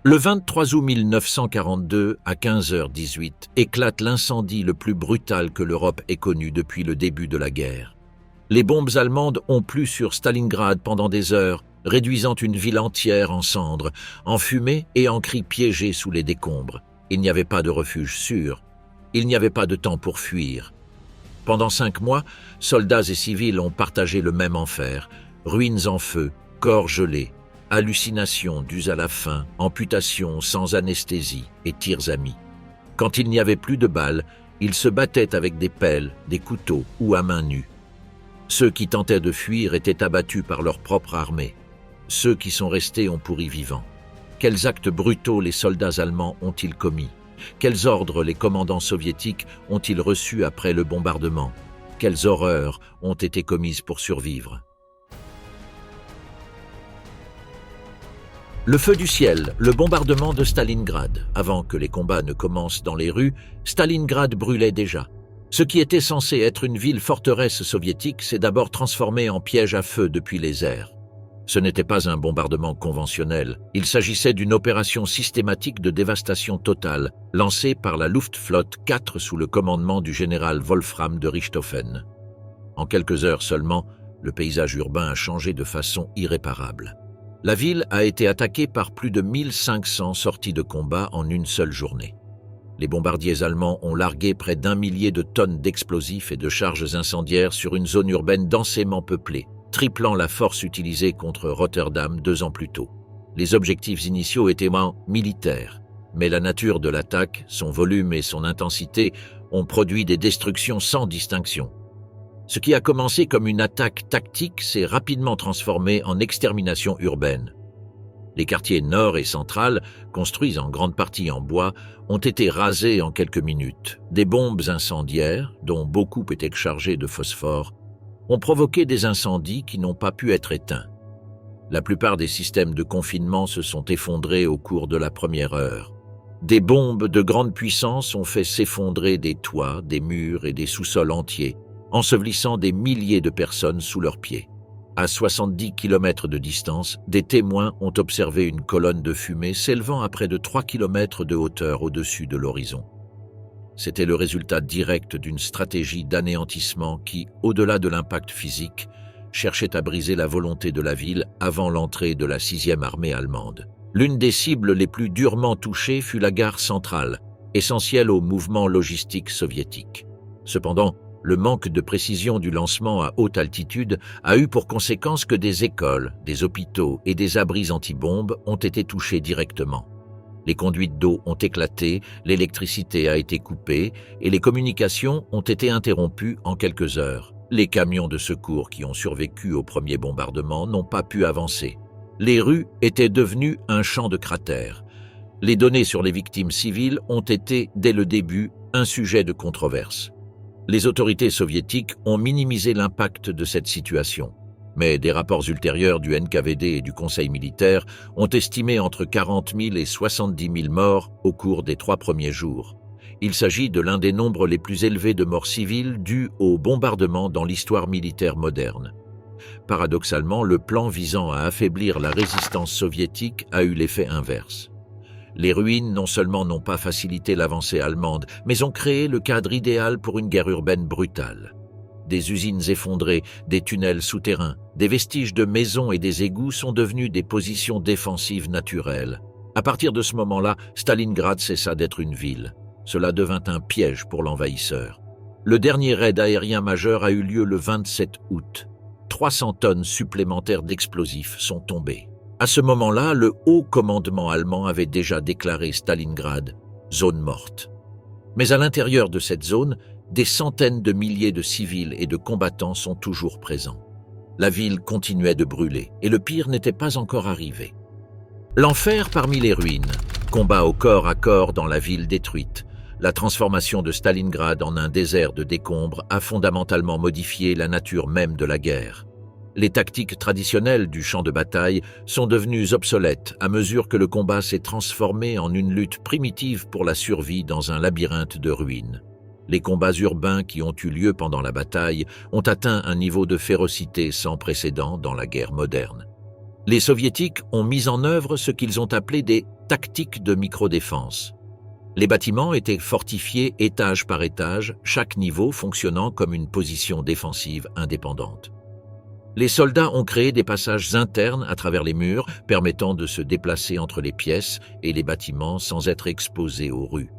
Le 23 août 1942, à 15h18, éclate l'incendie le plus brutal que l'Europe ait connu depuis le début de la guerre. Les bombes allemandes ont plu sur Stalingrad pendant des heures, réduisant une ville entière en cendres, en fumée et en cris piégés sous les décombres. Il n'y avait pas de refuge sûr. Il n'y avait pas de temps pour fuir. Pendant 5 mois, soldats et civils ont partagé le même enfer. Ruines en feu, corps gelés, hallucinations dues à la faim, amputations sans anesthésie et tirs amis. Quand il n'y avait plus de balles, ils se battaient avec des pelles, des couteaux ou à main nue. Ceux qui tentaient de fuir étaient abattus par leur propre armée. Ceux qui sont restés ont pourri vivants. Quels actes brutaux les soldats allemands ont-ils commis? Quels ordres les commandants soviétiques ont-ils reçus après le bombardement? Quelles horreurs ont été commises pour survivre? Le feu du ciel, le bombardement de Stalingrad. Avant que les combats ne commencent dans les rues, Stalingrad brûlait déjà. Ce qui était censé être une ville forteresse soviétique s'est d'abord transformé en piège à feu depuis les airs. Ce n'était pas un bombardement conventionnel. Il s'agissait d'une opération systématique de dévastation totale, lancée par la Luftflotte 4 sous le commandement du général Wolfram de Richthofen. En quelques heures seulement, le paysage urbain a changé de façon irréparable. La ville a été attaquée par plus de 1500 sorties de combat en une seule journée. Les bombardiers allemands ont largué près d'1 millier de tonnes d'explosifs et de charges incendiaires sur une zone urbaine densément peuplée, triplant la force utilisée contre Rotterdam 2 ans plus tôt. Les objectifs initiaux étaient moins militaires, mais la nature de l'attaque, son volume et son intensité ont produit des destructions sans distinction. Ce qui a commencé comme une attaque tactique s'est rapidement transformé en extermination urbaine. Les quartiers nord et central, construits en grande partie en bois, ont été rasés en quelques minutes. Des bombes incendiaires, dont beaucoup étaient chargées de phosphore, ont provoqué des incendies qui n'ont pas pu être éteints. La plupart des systèmes de confinement se sont effondrés au cours de la première heure. Des bombes de grande puissance ont fait s'effondrer des toits, des murs et des sous-sols entiers, ensevelissant des milliers de personnes sous leurs pieds. À 70 km de distance, des témoins ont observé une colonne de fumée s'élevant à près de 3 km de hauteur au-dessus de l'horizon. C'était le résultat direct d'une stratégie d'anéantissement qui, au-delà de l'impact physique, cherchait à briser la volonté de la ville avant l'entrée de la 6e armée allemande. L'une des cibles les plus durement touchées fut la gare centrale, essentielle au mouvement logistique soviétique. Cependant, le manque de précision du lancement à haute altitude a eu pour conséquence que des écoles, des hôpitaux et des abris antibombes ont été touchés directement. Les conduites d'eau ont éclaté, l'électricité a été coupée et les communications ont été interrompues en quelques heures. Les camions de secours qui ont survécu au premier bombardement n'ont pas pu avancer. Les rues étaient devenues un champ de cratères. Les données sur les victimes civiles ont été, dès le début, un sujet de controverse. Les autorités soviétiques ont minimisé l'impact de cette situation, mais des rapports ultérieurs du NKVD et du Conseil militaire ont estimé entre 40 000 et 70 000 morts au cours des 3 premiers jours. Il s'agit de l'un des nombres les plus élevés de morts civiles dus au bombardement dans l'histoire militaire moderne. Paradoxalement, le plan visant à affaiblir la résistance soviétique a eu l'effet inverse. Les ruines non seulement n'ont pas facilité l'avancée allemande, mais ont créé le cadre idéal pour une guerre urbaine brutale. Des usines effondrées, des tunnels souterrains, des vestiges de maisons et des égouts sont devenus des positions défensives naturelles. À partir de ce moment-là, Stalingrad cessa d'être une ville. Cela devint un piège pour l'envahisseur. Le dernier raid aérien majeur a eu lieu le 27 août. 300 tonnes supplémentaires d'explosifs sont tombées. À ce moment-là, le haut commandement allemand avait déjà déclaré Stalingrad zone morte. Mais à l'intérieur de cette zone, des centaines de milliers de civils et de combattants sont toujours présents. La ville continuait de brûler et le pire n'était pas encore arrivé. L'enfer parmi les ruines, combat au corps à corps dans la ville détruite, la transformation de Stalingrad en un désert de décombres a fondamentalement modifié la nature même de la guerre. Les tactiques traditionnelles du champ de bataille sont devenues obsolètes à mesure que le combat s'est transformé en une lutte primitive pour la survie dans un labyrinthe de ruines. Les combats urbains qui ont eu lieu pendant la bataille ont atteint un niveau de férocité sans précédent dans la guerre moderne. Les Soviétiques ont mis en œuvre ce qu'ils ont appelé des tactiques de microdéfense. Les bâtiments étaient fortifiés étage par étage, chaque niveau fonctionnant comme une position défensive indépendante. Les soldats ont créé des passages internes à travers les murs, permettant de se déplacer entre les pièces et les bâtiments sans être exposés aux rues.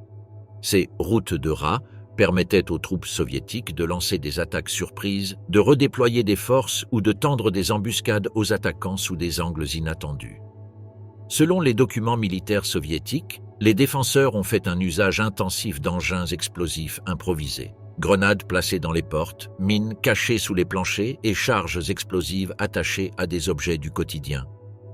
Ces routes de rats permettaient aux troupes soviétiques de lancer des attaques surprises, de redéployer des forces ou de tendre des embuscades aux attaquants sous des angles inattendus. Selon les documents militaires soviétiques, les défenseurs ont fait un usage intensif d'engins explosifs improvisés, grenades placées dans les portes, mines cachées sous les planchers et charges explosives attachées à des objets du quotidien.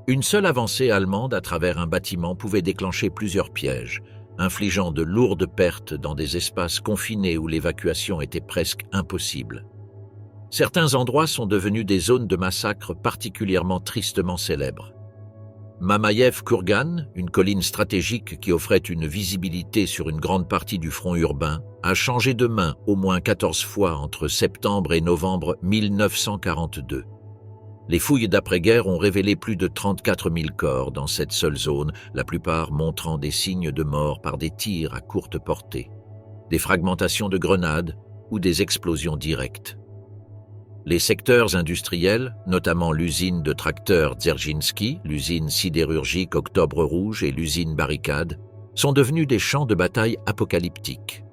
Une seule avancée allemande à travers un bâtiment pouvait déclencher plusieurs pièges, infligeant de lourdes pertes dans des espaces confinés où l'évacuation était presque impossible. Certains endroits sont devenus des zones de massacre particulièrement tristement célèbres. Mamaïev-Kurgan, une colline stratégique qui offrait une visibilité sur une grande partie du front urbain, a changé de main au moins 14 fois entre septembre et novembre 1942. Les fouilles d'après-guerre ont révélé plus de 34 000 corps dans cette seule zone, la plupart montrant des signes de mort par des tirs à courte portée, des fragmentations de grenades ou des explosions directes. Les secteurs industriels, notamment l'usine de tracteurs Dzerzhinsky, l'usine sidérurgique Octobre Rouge et l'usine Barricade, sont devenus des champs de bataille apocalyptiques.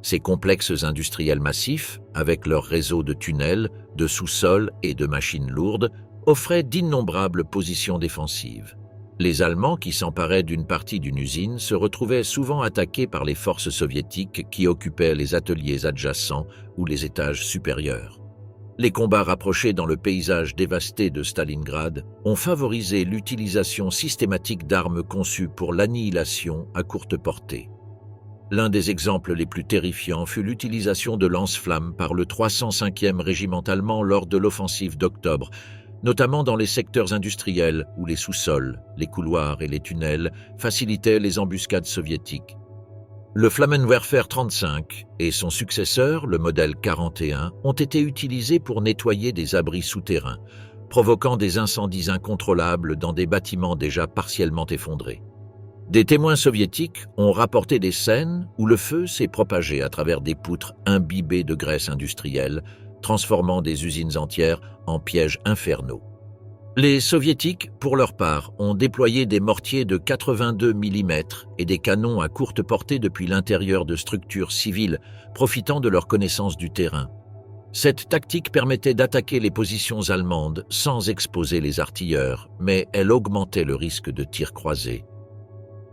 Ces complexes industriels massifs, avec leur réseau de tunnels, de sous-sols et de machines lourdes, offraient d'innombrables positions défensives. Les Allemands qui s'emparaient d'une partie d'une usine se retrouvaient souvent attaqués par les forces soviétiques qui occupaient les ateliers adjacents ou les étages supérieurs. Les combats rapprochés dans le paysage dévasté de Stalingrad ont favorisé l'utilisation systématique d'armes conçues pour l'annihilation à courte portée. L'un des exemples les plus terrifiants fut l'utilisation de lance-flammes par le 305e régiment allemand lors de l'offensive d'octobre, notamment dans les secteurs industriels où les sous-sols, les couloirs et les tunnels facilitaient les embuscades soviétiques. Le Flammenwerfer 35 et son successeur, le modèle 41, ont été utilisés pour nettoyer des abris souterrains, provoquant des incendies incontrôlables dans des bâtiments déjà partiellement effondrés. Des témoins soviétiques ont rapporté des scènes où le feu s'est propagé à travers des poutres imbibées de graisse industrielle, transformant des usines entières en pièges infernaux. Les Soviétiques, pour leur part, ont déployé des mortiers de 82 mm et des canons à courte portée depuis l'intérieur de structures civiles, profitant de leur connaissance du terrain. Cette tactique permettait d'attaquer les positions allemandes sans exposer les artilleurs, mais elle augmentait le risque de tirs croisés.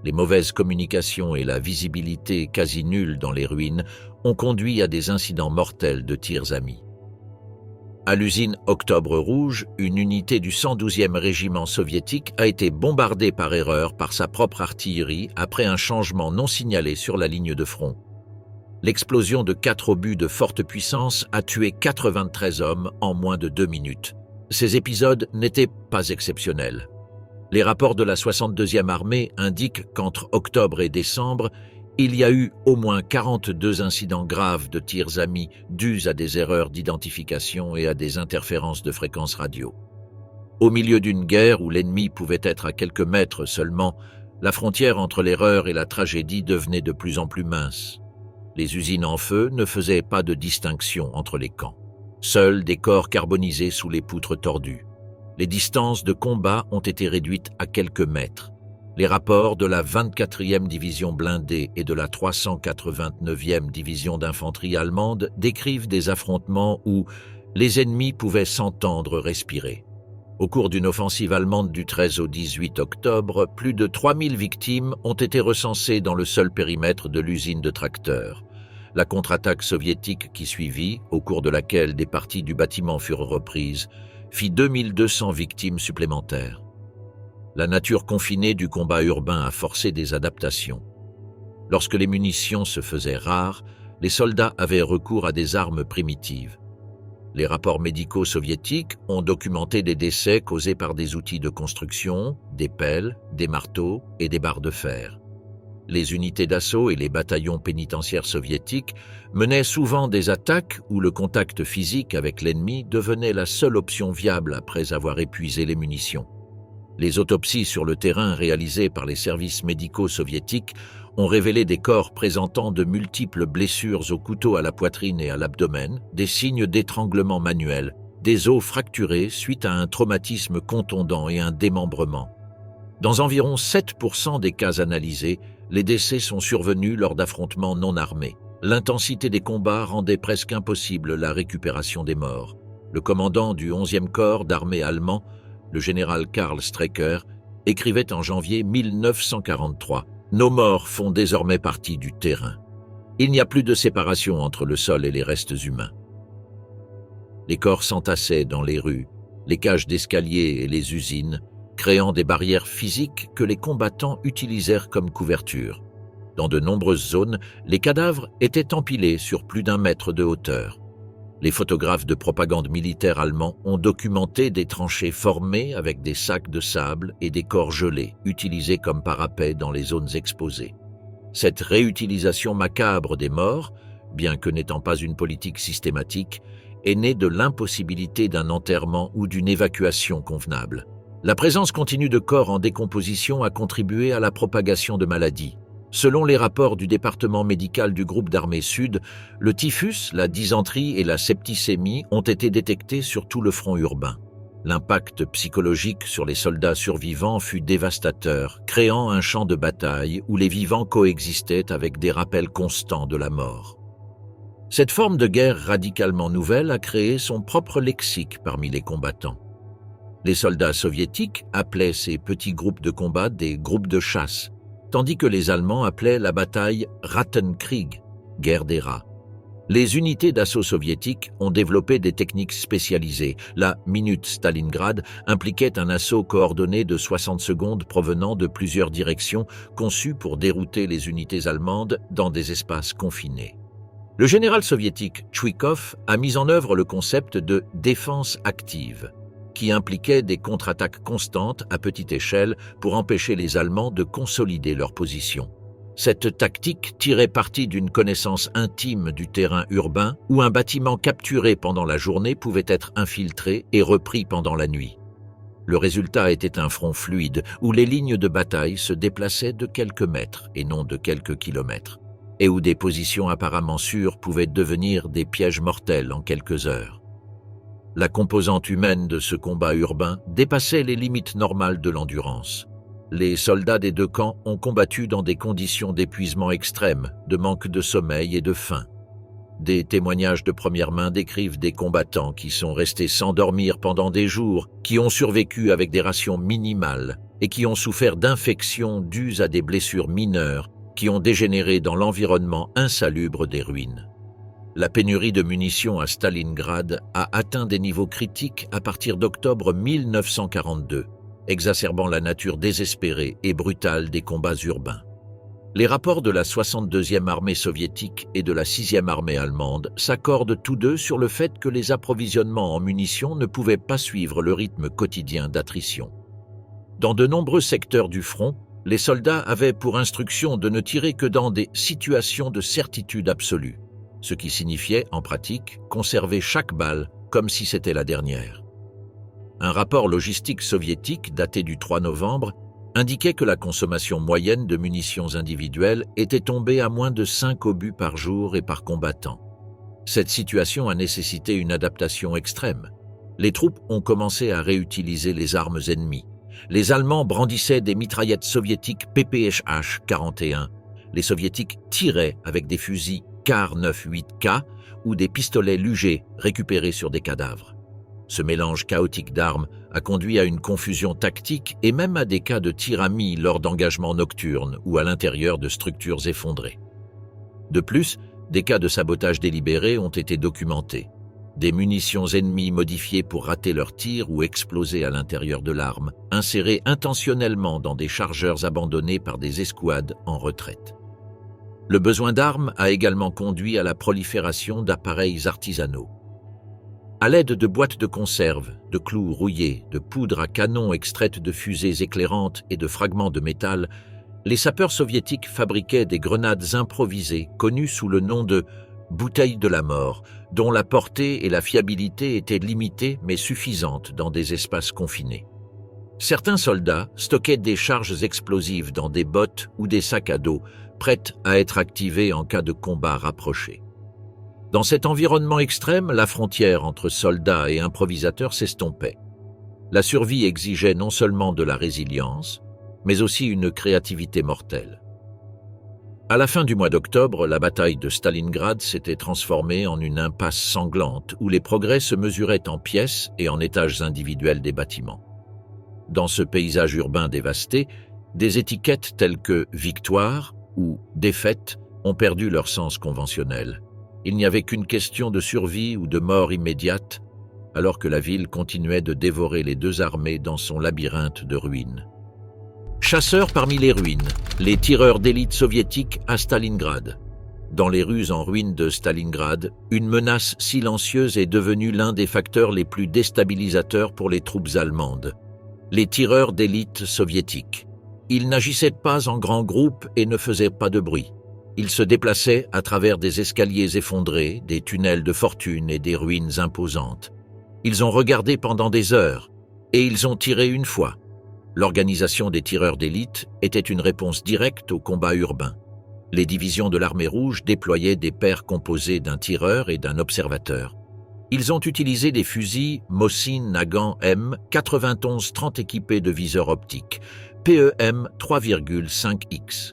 Les mauvaises communications et la visibilité quasi nulle dans les ruines ont conduit à des incidents mortels de tirs amis. À l'usine Octobre Rouge, une unité du 112e régiment soviétique a été bombardée par erreur par sa propre artillerie après un changement non signalé sur la ligne de front. L'explosion de 4 obus de forte puissance a tué 93 hommes en moins de 2 minutes. Ces épisodes n'étaient pas exceptionnels. Les rapports de la 62e armée indiquent qu'entre octobre et décembre, il y a eu au moins 42 incidents graves de tirs amis dus à des erreurs d'identification et à des interférences de fréquences radio. Au milieu d'une guerre où l'ennemi pouvait être à quelques mètres seulement, la frontière entre l'erreur et la tragédie devenait de plus en plus mince. Les usines en feu ne faisaient pas de distinction entre les camps. Seuls des corps carbonisés sous les poutres tordues. Les distances de combat ont été réduites à quelques mètres. Les rapports de la 24e division blindée et de la 389e division d'infanterie allemande décrivent des affrontements où les ennemis pouvaient s'entendre respirer. Au cours d'une offensive allemande du 13 au 18 octobre, plus de 3000 victimes ont été recensées dans le seul périmètre de l'usine de tracteurs. La contre-attaque soviétique qui suivit, au cours de laquelle des parties du bâtiment furent reprises, fit 2200 victimes supplémentaires. La nature confinée du combat urbain a forcé des adaptations. Lorsque les munitions se faisaient rares, les soldats avaient recours à des armes primitives. Les rapports médicaux soviétiques ont documenté des décès causés par des outils de construction, des pelles, des marteaux et des barres de fer. Les unités d'assaut et les bataillons pénitentiaires soviétiques menaient souvent des attaques où le contact physique avec l'ennemi devenait la seule option viable après avoir épuisé les munitions. Les autopsies sur le terrain réalisées par les services médicaux soviétiques ont révélé des corps présentant de multiples blessures au couteau à la poitrine et à l'abdomen, des signes d'étranglement manuel, des os fracturés suite à un traumatisme contondant et un démembrement. Dans environ 7% des cas analysés, les décès sont survenus lors d'affrontements non armés. L'intensité des combats rendait presque impossible la récupération des morts. Le commandant du 11e corps d'armée allemand, le général Karl Strecker, écrivait en janvier 1943 « Nos morts font désormais partie du terrain. Il n'y a plus de séparation entre le sol et les restes humains. » Les corps s'entassaient dans les rues, les cages d'escalier et les usines, créant des barrières physiques que les combattants utilisèrent comme couverture. Dans de nombreuses zones, les cadavres étaient empilés sur plus d'1 mètre de hauteur. Les photographes de propagande militaire allemands ont documenté des tranchées formées avec des sacs de sable et des corps gelés, utilisés comme parapets dans les zones exposées. Cette réutilisation macabre des morts, bien que n'étant pas une politique systématique, est née de l'impossibilité d'un enterrement ou d'une évacuation convenable. La présence continue de corps en décomposition a contribué à la propagation de maladies. Selon les rapports du département médical du groupe d'armée sud, le typhus, la dysenterie et la septicémie ont été détectés sur tout le front urbain. L'impact psychologique sur les soldats survivants fut dévastateur, créant un champ de bataille où les vivants coexistaient avec des rappels constants de la mort. Cette forme de guerre radicalement nouvelle a créé son propre lexique parmi les combattants. Les soldats soviétiques appelaient ces petits groupes de combat des groupes de chasse, tandis que les Allemands appelaient la bataille Rattenkrieg, guerre des rats. Les unités d'assaut soviétiques ont développé des techniques spécialisées. La Minute Stalingrad impliquait un assaut coordonné de 60 secondes provenant de plusieurs directions, conçu pour dérouter les unités allemandes dans des espaces confinés. Le général soviétique Tchouikov a mis en œuvre le concept de défense active, qui impliquait des contre-attaques constantes à petite échelle pour empêcher les Allemands de consolider leur position. Cette tactique tirait parti d'une connaissance intime du terrain urbain où un bâtiment capturé pendant la journée pouvait être infiltré et repris pendant la nuit. Le résultat était un front fluide où les lignes de bataille se déplaçaient de quelques mètres et non de quelques kilomètres, et où des positions apparemment sûres pouvaient devenir des pièges mortels en quelques heures. La composante humaine de ce combat urbain dépassait les limites normales de l'endurance. Les soldats des deux camps ont combattu dans des conditions d'épuisement extrême, de manque de sommeil et de faim. Des témoignages de première main décrivent des combattants qui sont restés sans dormir pendant des jours, qui ont survécu avec des rations minimales et qui ont souffert d'infections dues à des blessures mineures qui ont dégénéré dans l'environnement insalubre des ruines. La pénurie de munitions à Stalingrad a atteint des niveaux critiques à partir d'octobre 1942, exacerbant la nature désespérée et brutale des combats urbains. Les rapports de la 62e armée soviétique et de la 6e armée allemande s'accordent tous deux sur le fait que les approvisionnements en munitions ne pouvaient pas suivre le rythme quotidien d'attrition. Dans de nombreux secteurs du front, les soldats avaient pour instruction de ne tirer que dans des situations de certitude absolue, ce qui signifiait, en pratique, conserver chaque balle comme si c'était la dernière. Un rapport logistique soviétique daté du 3 novembre indiquait que la consommation moyenne de munitions individuelles était tombée à moins de 5 obus par jour et par combattant. Cette situation a nécessité une adaptation extrême. Les troupes ont commencé à réutiliser les armes ennemies. Les Allemands brandissaient des mitraillettes soviétiques PPSH-41. Les Soviétiques tiraient avec des fusils Kar-98K ou des pistolets Luger récupérés sur des cadavres. Ce mélange chaotique d'armes a conduit à une confusion tactique et même à des cas de tir à mi lors d'engagements nocturnes ou à l'intérieur de structures effondrées. De plus, des cas de sabotage délibéré ont été documentés. Des munitions ennemies modifiées pour rater leur tir ou exploser à l'intérieur de l'arme, insérées intentionnellement dans des chargeurs abandonnés par des escouades en retraite. Le besoin d'armes a également conduit à la prolifération d'appareils artisanaux. À l'aide de boîtes de conserve, de clous rouillés, de poudre à canon extraite de fusées éclairantes et de fragments de métal, les sapeurs soviétiques fabriquaient des grenades improvisées connues sous le nom de « bouteilles de la mort », dont la portée et la fiabilité étaient limitées mais suffisantes dans des espaces confinés. Certains soldats stockaient des charges explosives dans des bottes ou des sacs à dos, prêtes à être activées en cas de combat rapproché. Dans cet environnement extrême, la frontière entre soldats et improvisateurs s'estompait. La survie exigeait non seulement de la résilience, mais aussi une créativité mortelle. À la fin du mois d'octobre, la bataille de Stalingrad s'était transformée en une impasse sanglante où les progrès se mesuraient en pièces et en étages individuels des bâtiments. Dans ce paysage urbain dévasté, des étiquettes telles que « victoire » ou « défaite » ont perdu leur sens conventionnel. Il n'y avait qu'une question de survie ou de mort immédiate, alors que la ville continuait de dévorer les deux armées dans son labyrinthe de ruines. Chasseurs parmi les ruines, les tireurs d'élite soviétiques à Stalingrad. Dans les rues en ruine de Stalingrad, une menace silencieuse est devenue l'un des facteurs les plus déstabilisateurs pour les troupes allemandes. Les tireurs d'élite soviétiques. Ils n'agissaient pas en grands groupes et ne faisaient pas de bruit. Ils se déplaçaient à travers des escaliers effondrés, des tunnels de fortune et des ruines imposantes. Ils ont regardé pendant des heures, et ils ont tiré une fois. L'organisation des tireurs d'élite était une réponse directe au combat urbain. Les divisions de l'armée rouge déployaient des paires composées d'un tireur et d'un observateur. Ils ont utilisé des fusils Mosin Nagant M 91-30 équipés de viseurs optiques, PEM 3,5X.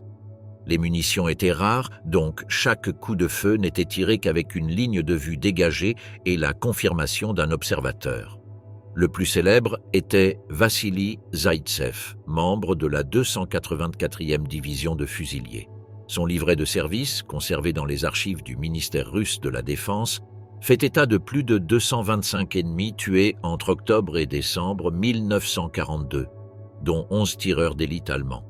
Les munitions étaient rares, donc chaque coup de feu n'était tiré qu'avec une ligne de vue dégagée et la confirmation d'un observateur. Le plus célèbre était Vassili Zaïtsev, membre de la 284e division de fusiliers. Son livret de service, conservé dans les archives du ministère russe de la Défense, fait état de plus de 225 ennemis tués entre octobre et décembre 1942, dont 11 tireurs d'élite allemands.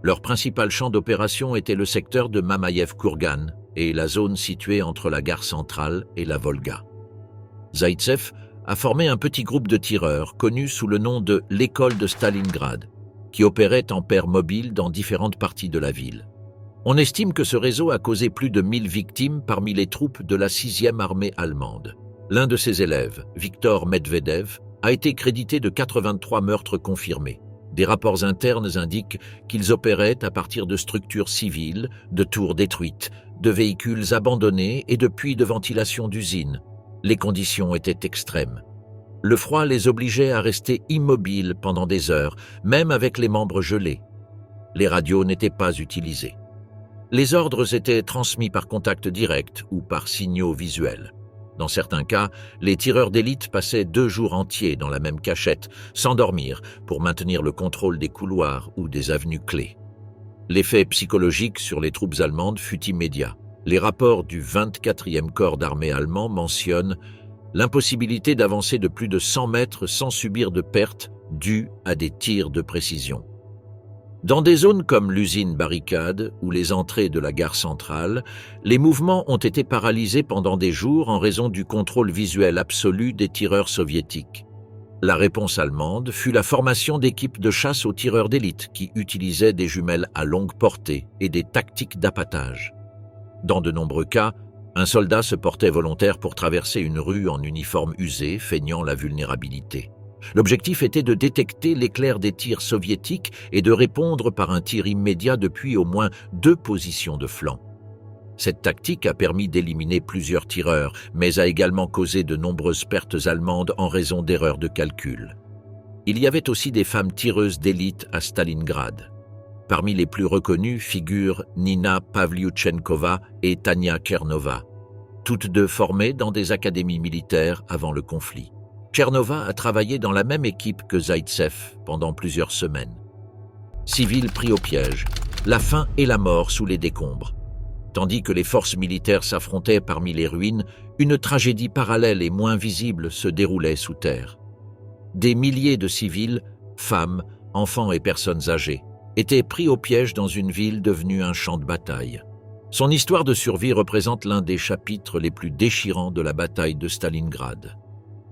Leur principal champ d'opération était le secteur de Mamaïev-Kourgan et la zone située entre la gare centrale et la Volga. Zaïtsev a formé un petit groupe de tireurs connu sous le nom de l'école de Stalingrad, qui opérait en paires mobiles dans différentes parties de la ville. On estime que ce réseau a causé plus de 1000 victimes parmi les troupes de la 6e armée allemande. L'un de ses élèves, Viktor Medvedev, a été crédité de 83 meurtres confirmés. Des rapports internes indiquent qu'ils opéraient à partir de structures civiles, de tours détruites, de véhicules abandonnés et de puits de ventilation d'usines. Les conditions étaient extrêmes. Le froid les obligeait à rester immobiles pendant des heures, même avec les membres gelés. Les radios n'étaient pas utilisées. Les ordres étaient transmis par contact direct ou par signaux visuels. Dans certains cas, les tireurs d'élite passaient 2 jours entiers dans la même cachette, sans dormir, pour maintenir le contrôle des couloirs ou des avenues clés. L'effet psychologique sur les troupes allemandes fut immédiat. Les rapports du 24e corps d'armée allemand mentionnent l'impossibilité d'avancer de plus de 100 mètres sans subir de pertes dues à des tirs de précision. Dans des zones comme l'usine Barricade ou les entrées de la gare centrale, les mouvements ont été paralysés pendant des jours en raison du contrôle visuel absolu des tireurs soviétiques. La réponse allemande fut la formation d'équipes de chasse aux tireurs d'élite qui utilisaient des jumelles à longue portée et des tactiques d'appâtage. Dans de nombreux cas, un soldat se portait volontaire pour traverser une rue en uniforme usé, feignant la vulnérabilité. L'objectif était de détecter l'éclair des tirs soviétiques et de répondre par un tir immédiat depuis au moins 2 positions de flanc. Cette tactique a permis d'éliminer plusieurs tireurs, mais a également causé de nombreuses pertes allemandes en raison d'erreurs de calcul. Il y avait aussi des femmes tireuses d'élite à Stalingrad. Parmi les plus reconnues figurent Nina Pavlyuchenkova et Tania Chernova, toutes deux formées dans des académies militaires avant le conflit. Chernova a travaillé dans la même équipe que Zaïtsev pendant plusieurs semaines. Civils pris au piège, la faim et la mort sous les décombres. Tandis que les forces militaires s'affrontaient parmi les ruines, une tragédie parallèle et moins visible se déroulait sous terre. Des milliers de civils, femmes, enfants et personnes âgées, étaient pris au piège dans une ville devenue un champ de bataille. Son histoire de survie représente l'un des chapitres les plus déchirants de la bataille de Stalingrad.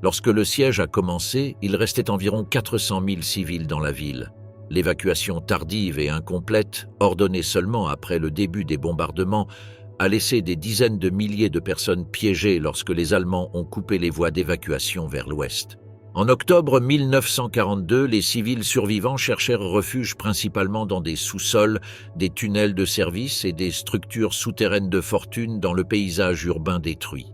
Lorsque le siège a commencé, il restait environ 400 000 civils dans la ville. L'évacuation tardive et incomplète, ordonnée seulement après le début des bombardements, a laissé des dizaines de milliers de personnes piégées lorsque les Allemands ont coupé les voies d'évacuation vers l'ouest. En octobre 1942, les civils survivants cherchèrent refuge principalement dans des sous-sols, des tunnels de service et des structures souterraines de fortune dans le paysage urbain détruit.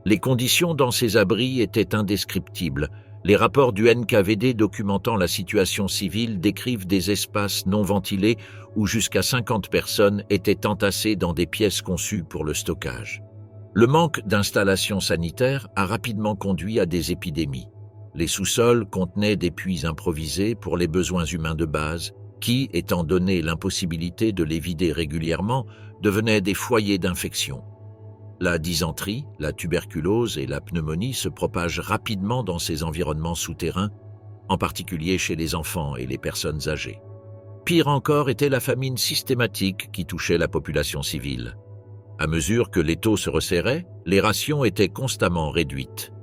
Les conditions dans ces abris étaient indescriptibles. Les rapports du NKVD documentant la situation civile décrivent des espaces non ventilés où jusqu'à 50 personnes étaient entassées dans des pièces conçues pour le stockage. Le manque d'installations sanitaires a rapidement conduit à des épidémies. Les sous-sols contenaient des puits improvisés pour les besoins humains de base qui, étant donné l'impossibilité de les vider régulièrement, devenaient des foyers d'infection. La dysenterie, la tuberculose et la pneumonie se propagent rapidement dans ces environnements souterrains, en particulier chez les enfants et les personnes âgées. Pire encore était la famine systématique qui touchait la population civile. À mesure que l'étau se resserrait, les rations étaient constamment réduites.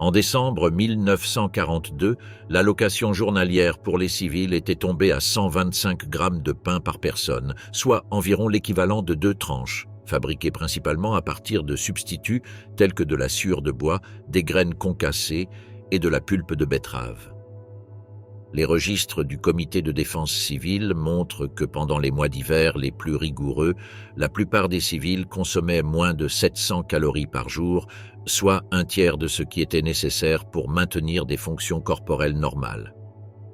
En décembre 1942, l'allocation journalière pour les civils était tombée à 125 grammes de pain par personne, soit environ l'équivalent de 2 tranches, fabriquées principalement à partir de substituts tels que de la sciure de bois, des graines concassées et de la pulpe de betterave. Les registres du Comité de défense civile montrent que pendant les mois d'hiver les plus rigoureux, la plupart des civils consommaient moins de 700 calories par jour, soit un tiers de ce qui était nécessaire pour maintenir des fonctions corporelles normales.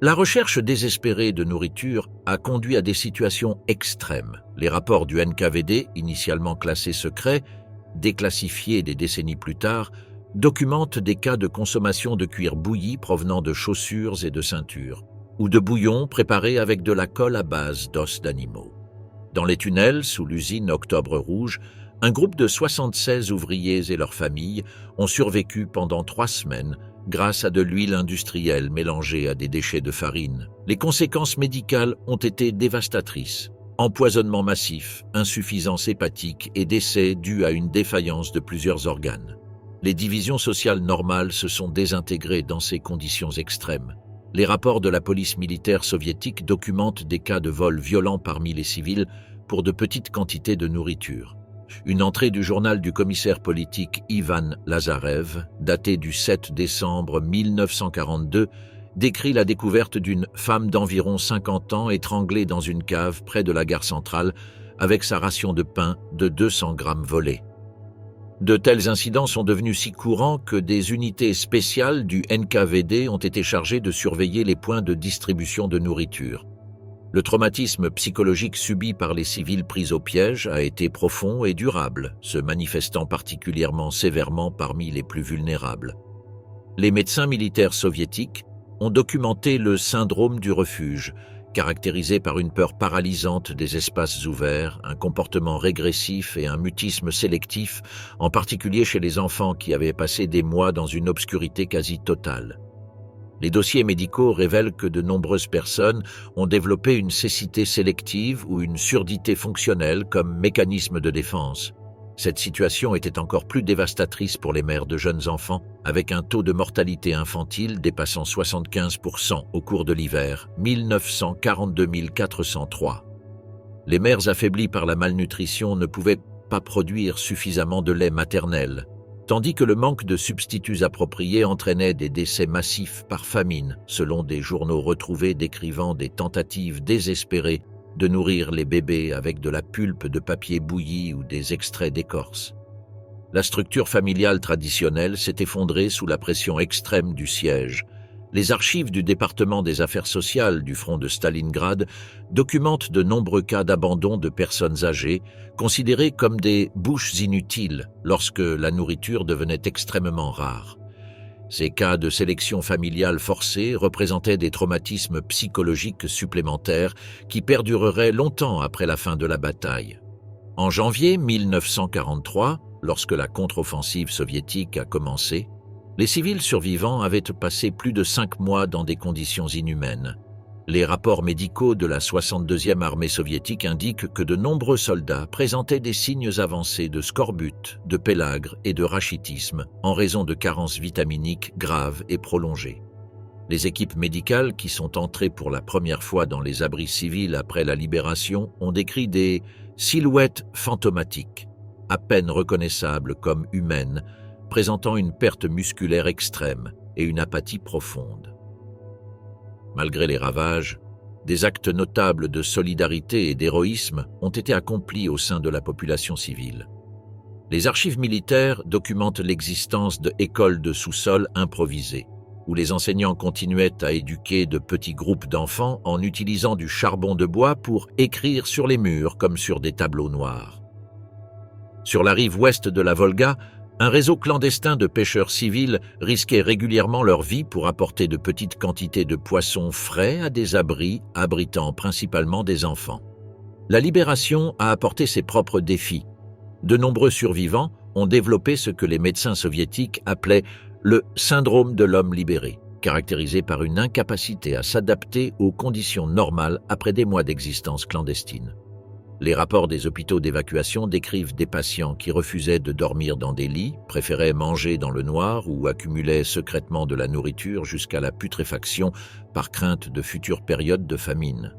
La recherche désespérée de nourriture a conduit à des situations extrêmes. Les rapports du NKVD, initialement classés secrets, déclassifiés des décennies plus tard, documentent des cas de consommation de cuir bouilli provenant de chaussures et de ceintures, ou de bouillon préparé avec de la colle à base d'os d'animaux. Dans les tunnels, sous l'usine Octobre Rouge, un groupe de 76 ouvriers et leurs familles ont survécu pendant 3 semaines grâce à de l'huile industrielle mélangée à des déchets de farine. Les conséquences médicales ont été dévastatrices. Empoisonnement massif, insuffisance hépatique et décès dus à une défaillance de plusieurs organes. Les divisions sociales normales se sont désintégrées dans ces conditions extrêmes. Les rapports de la police militaire soviétique documentent des cas de vols violents parmi les civils pour de petites quantités de nourriture. Une entrée du journal du commissaire politique Ivan Lazarev, datée du 7 décembre 1942, décrit la découverte d'une femme d'environ 50 ans étranglée dans une cave près de la gare centrale avec sa ration de pain de 200 grammes volée. De tels incidents sont devenus si courants que des unités spéciales du NKVD ont été chargées de surveiller les points de distribution de nourriture. Le traumatisme psychologique subi par les civils pris au piège a été profond et durable, se manifestant particulièrement sévèrement parmi les plus vulnérables. Les médecins militaires soviétiques ont documenté le syndrome du refuge, caractérisé par une peur paralysante des espaces ouverts, un comportement régressif et un mutisme sélectif, en particulier chez les enfants qui avaient passé des mois dans une obscurité quasi totale. Les dossiers médicaux révèlent que de nombreuses personnes ont développé une cécité sélective ou une surdité fonctionnelle comme mécanisme de défense. Cette situation était encore plus dévastatrice pour les mères de jeunes enfants, avec un taux de mortalité infantile dépassant 75% au cours de l'hiver 1942 403. Les mères affaiblies par la malnutrition ne pouvaient pas produire suffisamment de lait maternel, tandis que le manque de substituts appropriés entraînait des décès massifs par famine, selon des journaux retrouvés décrivant des tentatives désespérées de nourrir les bébés avec de la pulpe de papier bouilli ou des extraits d'écorce. La structure familiale traditionnelle s'est effondrée sous la pression extrême du siège. Les archives du département des affaires sociales du front de Stalingrad documentent de nombreux cas d'abandon de personnes âgées, considérées comme des bouches inutiles lorsque la nourriture devenait extrêmement rare. Ces cas de sélection familiale forcée représentaient des traumatismes psychologiques supplémentaires qui perdureraient longtemps après la fin de la bataille. En janvier 1943, lorsque la contre-offensive soviétique a commencé, les civils survivants avaient passé plus de 5 mois dans des conditions inhumaines. Les rapports médicaux de la 62e armée soviétique indiquent que de nombreux soldats présentaient des signes avancés de scorbut, de pélagre et de rachitisme en raison de carences vitaminiques graves et prolongées. Les équipes médicales qui sont entrées pour la première fois dans les abris civils après la libération ont décrit des silhouettes fantomatiques, à peine reconnaissables comme humaines, présentant une perte musculaire extrême, et une apathie profonde. Malgré les ravages, des actes notables de solidarité et d'héroïsme ont été accomplis au sein de la population civile. Les archives militaires documentent l'existence d'écoles de sous-sol improvisées, où les enseignants continuaient à éduquer de petits groupes d'enfants en utilisant du charbon de bois pour écrire sur les murs comme sur des tableaux noirs. Sur la rive ouest de la Volga, un réseau clandestin de pêcheurs civils risquait régulièrement leur vie pour apporter de petites quantités de poissons frais à des abris abritant principalement des enfants. La libération a apporté ses propres défis. De nombreux survivants ont développé ce que les médecins soviétiques appelaient le syndrome de l'homme libéré, caractérisé par une incapacité à s'adapter aux conditions normales après des mois d'existence clandestine. Les rapports des hôpitaux d'évacuation décrivent des patients qui refusaient de dormir dans des lits, préféraient manger dans le noir ou accumulaient secrètement de la nourriture jusqu'à la putréfaction par crainte de futures périodes de famine.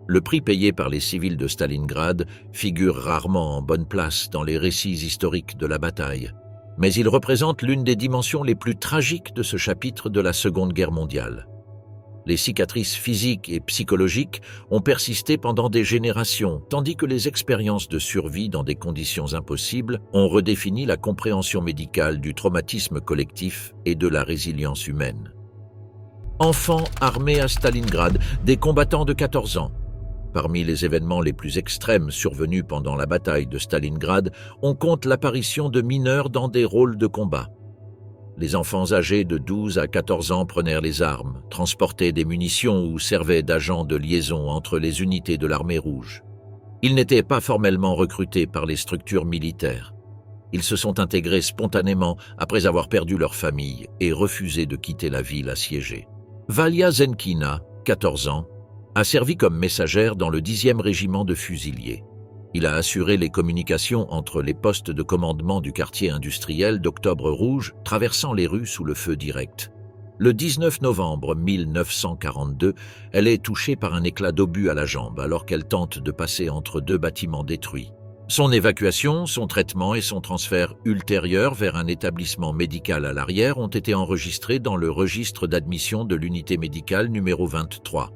Le prix payé par les civils de Stalingrad figure rarement en bonne place dans les récits historiques de la bataille, mais il représente l'une des dimensions les plus tragiques de ce chapitre de la Seconde Guerre mondiale. Les cicatrices physiques et psychologiques ont persisté pendant des générations, tandis que les expériences de survie dans des conditions impossibles ont redéfini la compréhension médicale du traumatisme collectif et de la résilience humaine. Enfants armés à Stalingrad, des combattants de 14 ans. Parmi les événements les plus extrêmes survenus pendant la bataille de Stalingrad, on compte l'apparition de mineurs dans des rôles de combat. Les enfants âgés de 12 à 14 ans prenaient les armes, transportaient des munitions ou servaient d'agents de liaison entre les unités de l'armée rouge. Ils n'étaient pas formellement recrutés par les structures militaires. Ils se sont intégrés spontanément après avoir perdu leur famille et refusé de quitter la ville assiégée. Valia Zenkina, 14 ans, a servi comme messagère dans le 10e régiment de fusiliers. Il a assuré les communications entre les postes de commandement du quartier industriel d'Octobre Rouge, traversant les rues sous le feu direct. Le 19 novembre 1942, elle est touchée par un éclat d'obus à la jambe alors qu'elle tente de passer entre deux bâtiments détruits. Son évacuation, son traitement et son transfert ultérieur vers un établissement médical à l'arrière ont été enregistrés dans le registre d'admission de l'unité médicale numéro 23.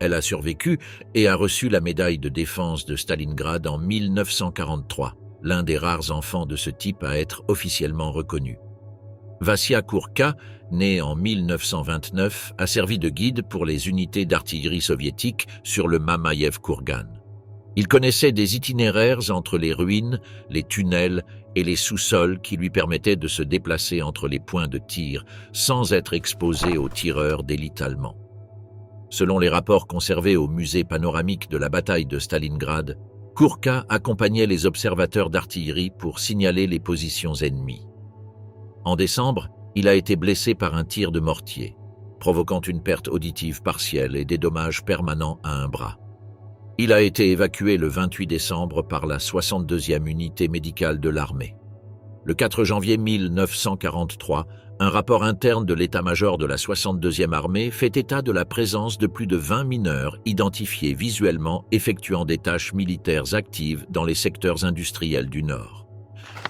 Elle a survécu et a reçu la médaille de défense de Stalingrad en 1943, l'un des rares enfants de ce type à être officiellement reconnu. Vassia Kurka, né en 1929, a servi de guide pour les unités d'artillerie soviétiques sur le Mamayev-Kourgan. Il connaissait des itinéraires entre les ruines, les tunnels et les sous-sols qui lui permettaient de se déplacer entre les points de tir sans être exposé aux tireurs d'élite allemands. Selon les rapports conservés au musée panoramique de la bataille de Stalingrad, Kurka accompagnait les observateurs d'artillerie pour signaler les positions ennemies. En décembre, il a été blessé par un tir de mortier, provoquant une perte auditive partielle et des dommages permanents à un bras. Il a été évacué le 28 décembre par la 62e unité médicale de l'armée. Le 4 janvier 1943, un rapport interne de l'état-major de la 62e armée fait état de la présence de plus de 20 mineurs identifiés visuellement effectuant des tâches militaires actives dans les secteurs industriels du Nord.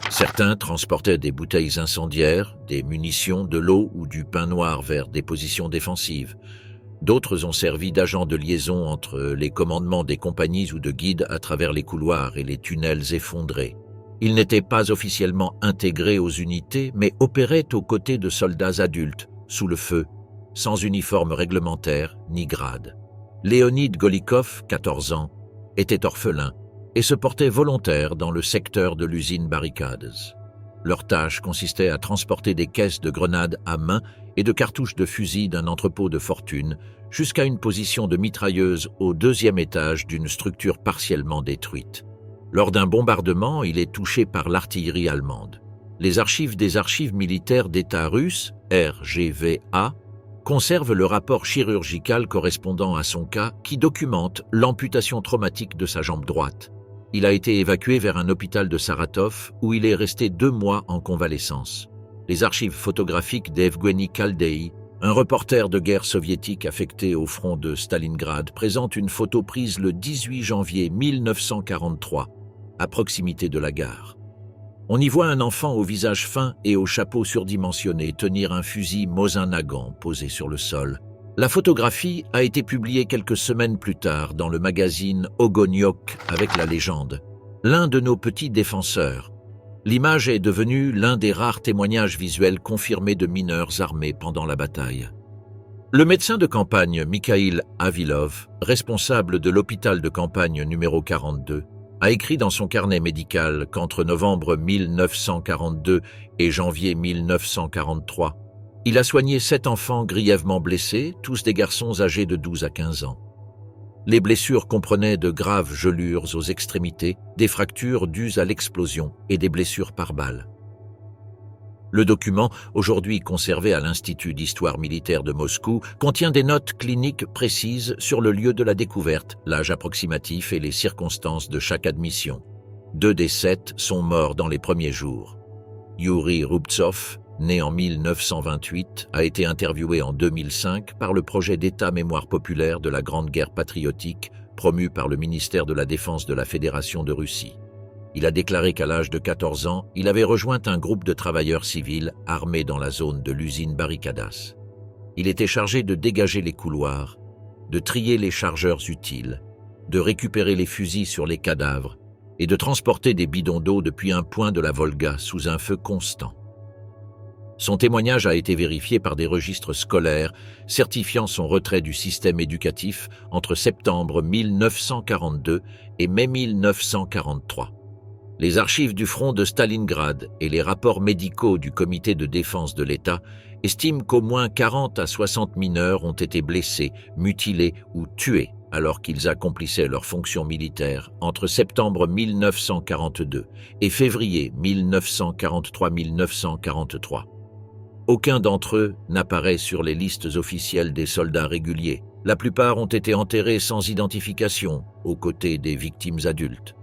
Certains transportaient des bouteilles incendiaires, des munitions, de l'eau ou du pain noir vers des positions défensives. D'autres ont servi d'agents de liaison entre les commandements des compagnies ou de guides à travers les couloirs et les tunnels effondrés. Ils n'étaient pas officiellement intégrés aux unités, mais opéraient aux côtés de soldats adultes, sous le feu, sans uniforme réglementaire ni grade. Léonid Golikov, 14 ans, était orphelin et se portait volontaire dans le secteur de l'usine Barricades. Leur tâche consistait à transporter des caisses de grenades à main et de cartouches de fusil d'un entrepôt de fortune jusqu'à une position de mitrailleuse au 2e étage d'une structure partiellement détruite. Lors d'un bombardement, il est touché par l'artillerie allemande. Les archives des archives militaires d'État russes, RGVA, conservent le rapport chirurgical correspondant à son cas qui documente l'amputation traumatique de sa jambe droite. Il a été évacué vers un hôpital de Saratov où il est resté 2 mois en convalescence. Les archives photographiques d'Evgueni Kaldei, un reporter de guerre soviétique affecté au front de Stalingrad, présentent une photo prise le 18 janvier 1943, à proximité de la gare. On y voit un enfant au visage fin et au chapeau surdimensionné tenir un fusil Mosin Nagant posé sur le sol. La photographie a été publiée quelques semaines plus tard dans le magazine Ogoniok avec la légende « L'un de nos petits défenseurs ». L'image est devenue l'un des rares témoignages visuels confirmés de mineurs armés pendant la bataille. Le médecin de campagne Mikhail Avilov, responsable de l'hôpital de campagne numéro 42, a écrit dans son carnet médical qu'entre novembre 1942 et janvier 1943, il a soigné 7 enfants grièvement blessés, tous des garçons âgés de 12 à 15 ans. Les blessures comprenaient de graves gelures aux extrémités, des fractures dues à l'explosion et des blessures par balle. Le document, aujourd'hui conservé à l'Institut d'histoire militaire de Moscou, contient des notes cliniques précises sur le lieu de la découverte, l'âge approximatif et les circonstances de chaque admission. 2 des 7 sont morts dans les premiers jours. Yuri Rubtsov, né en 1928, a été interviewé en 2005 par le projet d'État Mémoire populaire de la Grande Guerre patriotique, promu par le ministère de la Défense de la Fédération de Russie. Il a déclaré qu'à l'âge de 14 ans, il avait rejoint un groupe de travailleurs civils armés dans la zone de l'usine Barrikadas. Il était chargé de dégager les couloirs, de trier les chargeurs utiles, de récupérer les fusils sur les cadavres et de transporter des bidons d'eau depuis un point de la Volga sous un feu constant. Son témoignage a été vérifié par des registres scolaires certifiant son retrait du système éducatif entre septembre 1942 et mai 1943. Les archives du front de Stalingrad et les rapports médicaux du comité de défense de l'État estiment qu'au moins 40 à 60 mineurs ont été blessés, mutilés ou tués alors qu'ils accomplissaient leurs fonctions militaires entre septembre 1942 et février 1943-1943. Aucun d'entre eux n'apparaît sur les listes officielles des soldats réguliers. La plupart ont été enterrés sans identification, aux côtés des victimes adultes.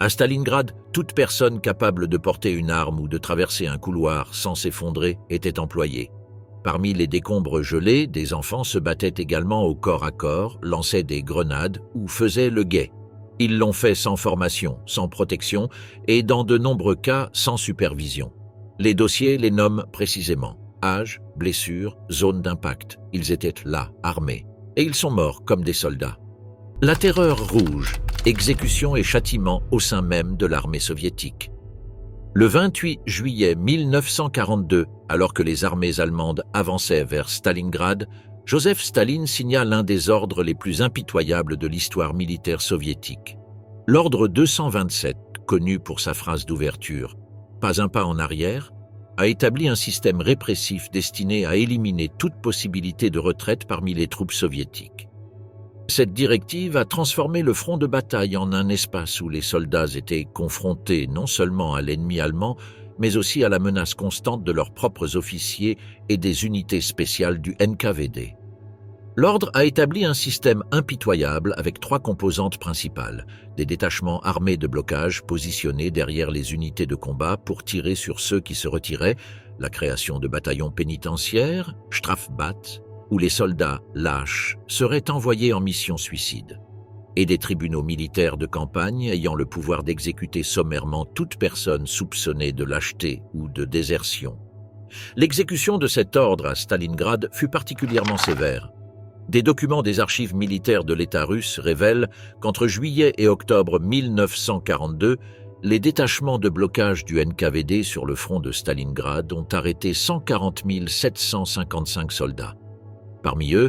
À Stalingrad, toute personne capable de porter une arme ou de traverser un couloir sans s'effondrer était employée. Parmi les décombres gelés, des enfants se battaient également au corps à corps, lançaient des grenades ou faisaient le guet. Ils l'ont fait sans formation, sans protection et dans de nombreux cas sans supervision. Les dossiers les nomment précisément. Âge, blessure, zone d'impact. Ils étaient là, armés. Et ils sont morts comme des soldats. La terreur rouge, exécution et châtiment au sein même de l'armée soviétique. Le 28 juillet 1942, alors que les armées allemandes avançaient vers Stalingrad, Joseph Staline signa l'un des ordres les plus impitoyables de l'histoire militaire soviétique. L'ordre 227, connu pour sa phrase d'ouverture « Pas un pas en arrière », a établi un système répressif destiné à éliminer toute possibilité de retraite parmi les troupes soviétiques. Cette directive a transformé le front de bataille en un espace où les soldats étaient confrontés non seulement à l'ennemi allemand, mais aussi à la menace constante de leurs propres officiers et des unités spéciales du NKVD. L'ordre a établi un système impitoyable avec 3 composantes principales, des détachements armés de blocage positionnés derrière les unités de combat pour tirer sur ceux qui se retiraient, la création de bataillons pénitentiaires, Strafbat, où les soldats lâches seraient envoyés en mission suicide, et des tribunaux militaires de campagne ayant le pouvoir d'exécuter sommairement toute personne soupçonnée de lâcheté ou de désertion. L'exécution de cet ordre à Stalingrad fut particulièrement sévère. Des documents des archives militaires de l'État russe révèlent qu'entre juillet et octobre 1942, les détachements de blocage du NKVD sur le front de Stalingrad ont arrêté 140 755 soldats. Parmi eux,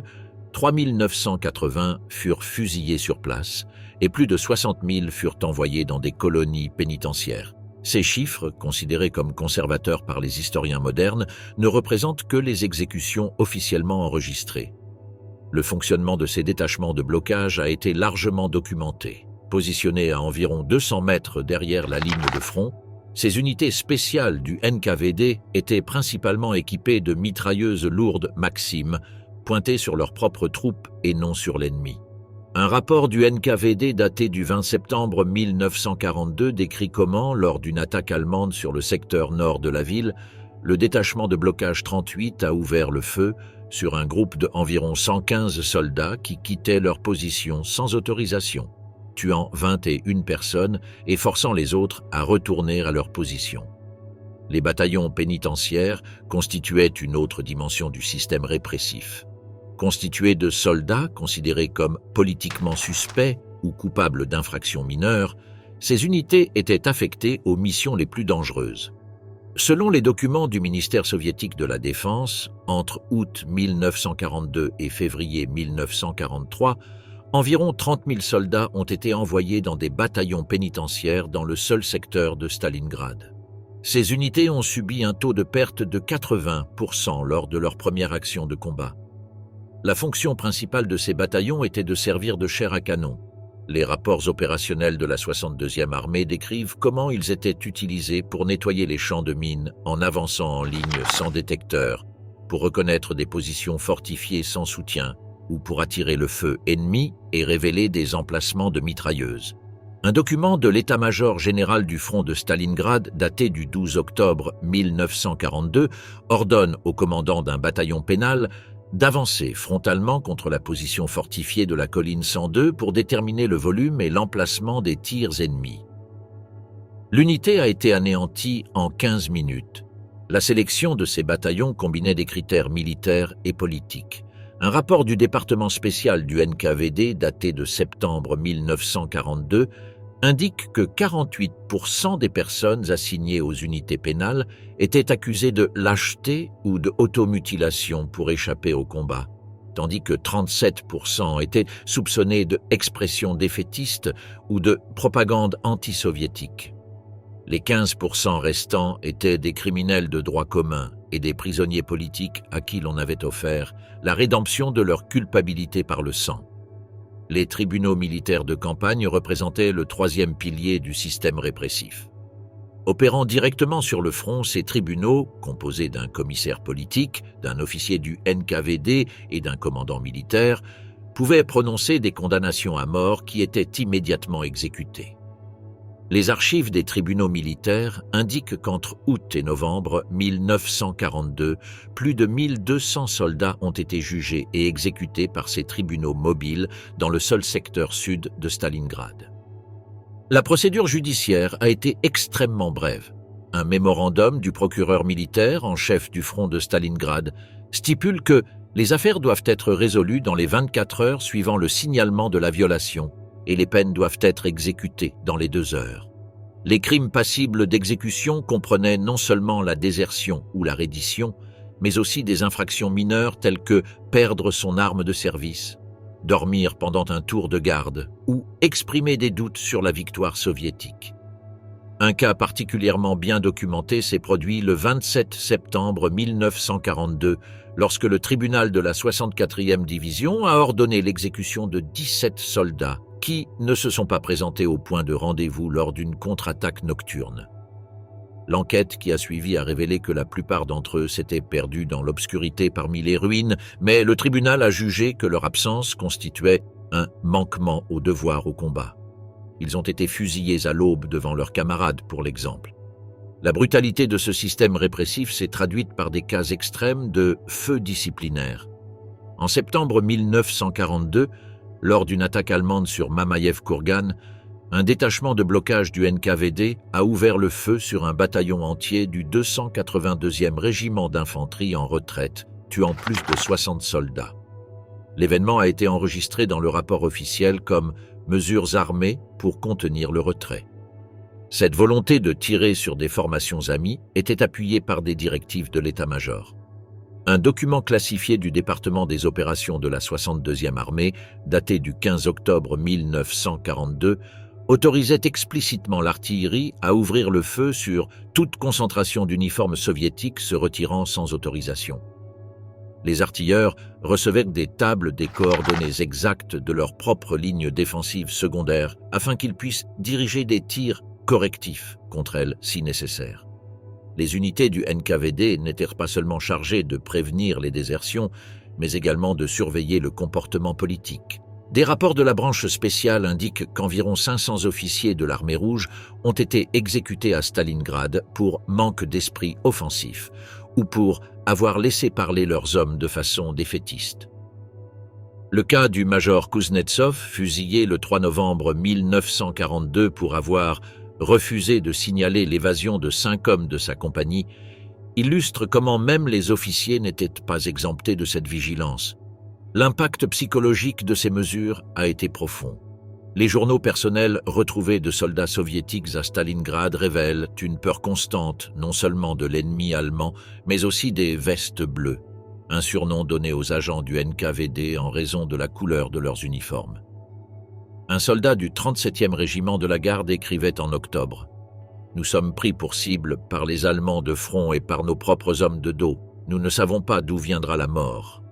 3 980 furent fusillés sur place et plus de 60 000 furent envoyés dans des colonies pénitentiaires. Ces chiffres, considérés comme conservateurs par les historiens modernes, ne représentent que les exécutions officiellement enregistrées. Le fonctionnement de ces détachements de blocage a été largement documenté. Positionnés à environ 200 mètres derrière la ligne de front, ces unités spéciales du NKVD étaient principalement équipées de mitrailleuses lourdes Maxim, pointées sur leurs propres troupes et non sur l'ennemi. Un rapport du NKVD daté du 20 septembre 1942 décrit comment, lors d'une attaque allemande sur le secteur nord de la ville, le détachement de blocage 38 a ouvert le feu sur un groupe d'environ 115 soldats qui quittaient leur position sans autorisation, tuant 21 personnes et forçant les autres à retourner à leur position. Les bataillons pénitentiaires constituaient une autre dimension du système répressif. Constitués de soldats considérés comme politiquement suspects ou coupables d'infractions mineures, ces unités étaient affectées aux missions les plus dangereuses. Selon les documents du ministère soviétique de la Défense, entre août 1942 et février 1943, environ 30 000 soldats ont été envoyés dans des bataillons pénitentiaires dans le seul secteur de Stalingrad. Ces unités ont subi un taux de perte de 80% lors de leur première action de combat. La fonction principale de ces bataillons était de servir de chair à canon. Les rapports opérationnels de la 62e armée décrivent comment ils étaient utilisés pour nettoyer les champs de mines en avançant en ligne sans détecteur, pour reconnaître des positions fortifiées sans soutien ou pour attirer le feu ennemi et révéler des emplacements de mitrailleuses. Un document de l'état-major général du front de Stalingrad, daté du 12 octobre 1942, ordonne au commandant d'un bataillon pénal d'avancer frontalement contre la position fortifiée de la colline 102 pour déterminer le volume et l'emplacement des tirs ennemis. L'unité a été anéantie en 15 minutes. La sélection de ces bataillons combinait des critères militaires et politiques. Un rapport du département spécial du NKVD, daté de septembre 1942, indique que 48% des personnes assignées aux unités pénales étaient accusées de lâcheté ou de automutilation pour échapper au combat, tandis que 37% étaient soupçonnés d'expression défaitiste ou de propagande anti-soviétique. Les 15% restants étaient des criminels de droit commun et des prisonniers politiques à qui l'on avait offert la rédemption de leur culpabilité par le sang. Les tribunaux militaires de campagne représentaient le troisième pilier du système répressif. Opérant directement sur le front, ces tribunaux, composés d'un commissaire politique, d'un officier du NKVD et d'un commandant militaire, pouvaient prononcer des condamnations à mort qui étaient immédiatement exécutées. Les archives des tribunaux militaires indiquent qu'entre août et novembre 1942, plus de 1200 soldats ont été jugés et exécutés par ces tribunaux mobiles dans le seul secteur sud de Stalingrad. La procédure judiciaire a été extrêmement brève. Un mémorandum du procureur militaire en chef du front de Stalingrad stipule que les affaires doivent être résolues dans les 24 heures suivant le signalement de la violation et les peines doivent être exécutées dans les 2 heures. Les crimes passibles d'exécution comprenaient non seulement la désertion ou la reddition, mais aussi des infractions mineures telles que perdre son arme de service, dormir pendant un tour de garde ou exprimer des doutes sur la victoire soviétique. Un cas particulièrement bien documenté s'est produit le 27 septembre 1942, lorsque le tribunal de la 64e division a ordonné l'exécution de 17 soldats qui ne se sont pas présentés au point de rendez-vous lors d'une contre-attaque nocturne. L'enquête qui a suivi a révélé que la plupart d'entre eux s'étaient perdus dans l'obscurité parmi les ruines, mais le tribunal a jugé que leur absence constituait un manquement au devoir au combat. Ils ont été fusillés à l'aube devant leurs camarades, pour l'exemple. La brutalité de ce système répressif s'est traduite par des cas extrêmes de feu disciplinaire. En septembre 1942, lors d'une attaque allemande sur Mamayev-Kourgan, un détachement de blocage du NKVD a ouvert le feu sur un bataillon entier du 282e régiment d'infanterie en retraite, tuant plus de 60 soldats. L'événement a été enregistré dans le rapport officiel comme « mesures armées pour contenir le retrait ». Cette volonté de tirer sur des formations amies était appuyée par des directives de l'état-major. Un document classifié du département des opérations de la 62e armée, daté du 15 octobre 1942, autorisait explicitement l'artillerie à ouvrir le feu sur toute concentration d'uniformes soviétiques se retirant sans autorisation. Les artilleurs recevaient des tables des coordonnées exactes de leur propre ligne défensive secondaire afin qu'ils puissent diriger des tirs correctifs contre elles si nécessaire. Les unités du NKVD n'étaient pas seulement chargées de prévenir les désertions, mais également de surveiller le comportement politique. Des rapports de la branche spéciale indiquent qu'environ 500 officiers de l'armée rouge ont été exécutés à Stalingrad pour manque d'esprit offensif ou pour avoir laissé parler leurs hommes de façon défaitiste. Le cas du major Kuznetsov, fusillé le 3 novembre 1942 pour avoir refuser de signaler l'évasion de 5 hommes de sa compagnie, illustre comment même les officiers n'étaient pas exemptés de cette vigilance. L'impact psychologique de ces mesures a été profond. Les journaux personnels retrouvés de soldats soviétiques à Stalingrad révèlent une peur constante non seulement de l'ennemi allemand, mais aussi des vestes bleues, un surnom donné aux agents du NKVD en raison de la couleur de leurs uniformes. Un soldat du 37e régiment de la garde écrivait en octobre « Nous sommes pris pour cible par les Allemands de front et par nos propres hommes de dos. Nous ne savons pas d'où viendra la mort. »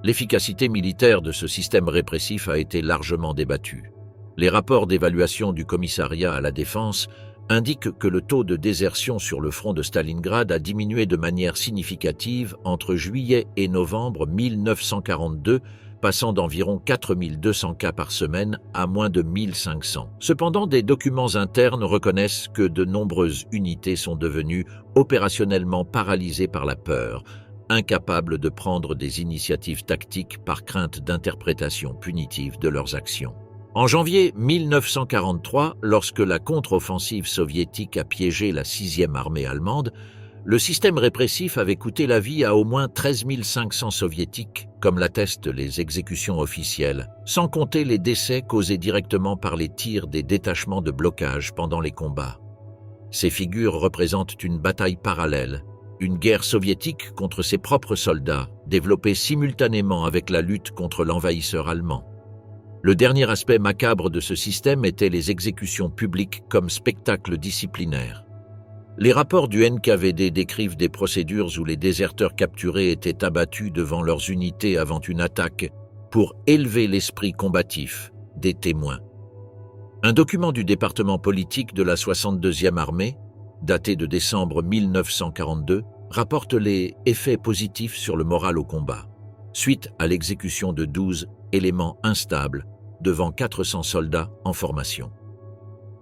L'efficacité militaire de ce système répressif a été largement débattue. Les rapports d'évaluation du commissariat à la défense indiquent que le taux de désertion sur le front de Stalingrad a diminué de manière significative entre juillet et novembre 1942, passant d'environ 4200 cas par semaine à moins de 1500. Cependant, des documents internes reconnaissent que de nombreuses unités sont devenues opérationnellement paralysées par la peur, incapables de prendre des initiatives tactiques par crainte d'interprétation punitive de leurs actions. En janvier 1943, lorsque la contre-offensive soviétique a piégé la 6e armée allemande, le système répressif avait coûté la vie à au moins 13 500 soviétiques, comme l'attestent les exécutions officielles, sans compter les décès causés directement par les tirs des détachements de blocage pendant les combats. Ces figures représentent une bataille parallèle, une guerre soviétique contre ses propres soldats, développée simultanément avec la lutte contre l'envahisseur allemand. Le dernier aspect macabre de ce système était les exécutions publiques comme spectacle disciplinaire. Les rapports du NKVD décrivent des procédures où les déserteurs capturés étaient abattus devant leurs unités avant une attaque pour élever l'esprit combatif des témoins. Un document du département politique de la 62e armée, daté de décembre 1942, rapporte les effets positifs sur le moral au combat, suite à l'exécution de 12 éléments instables devant 400 soldats en formation.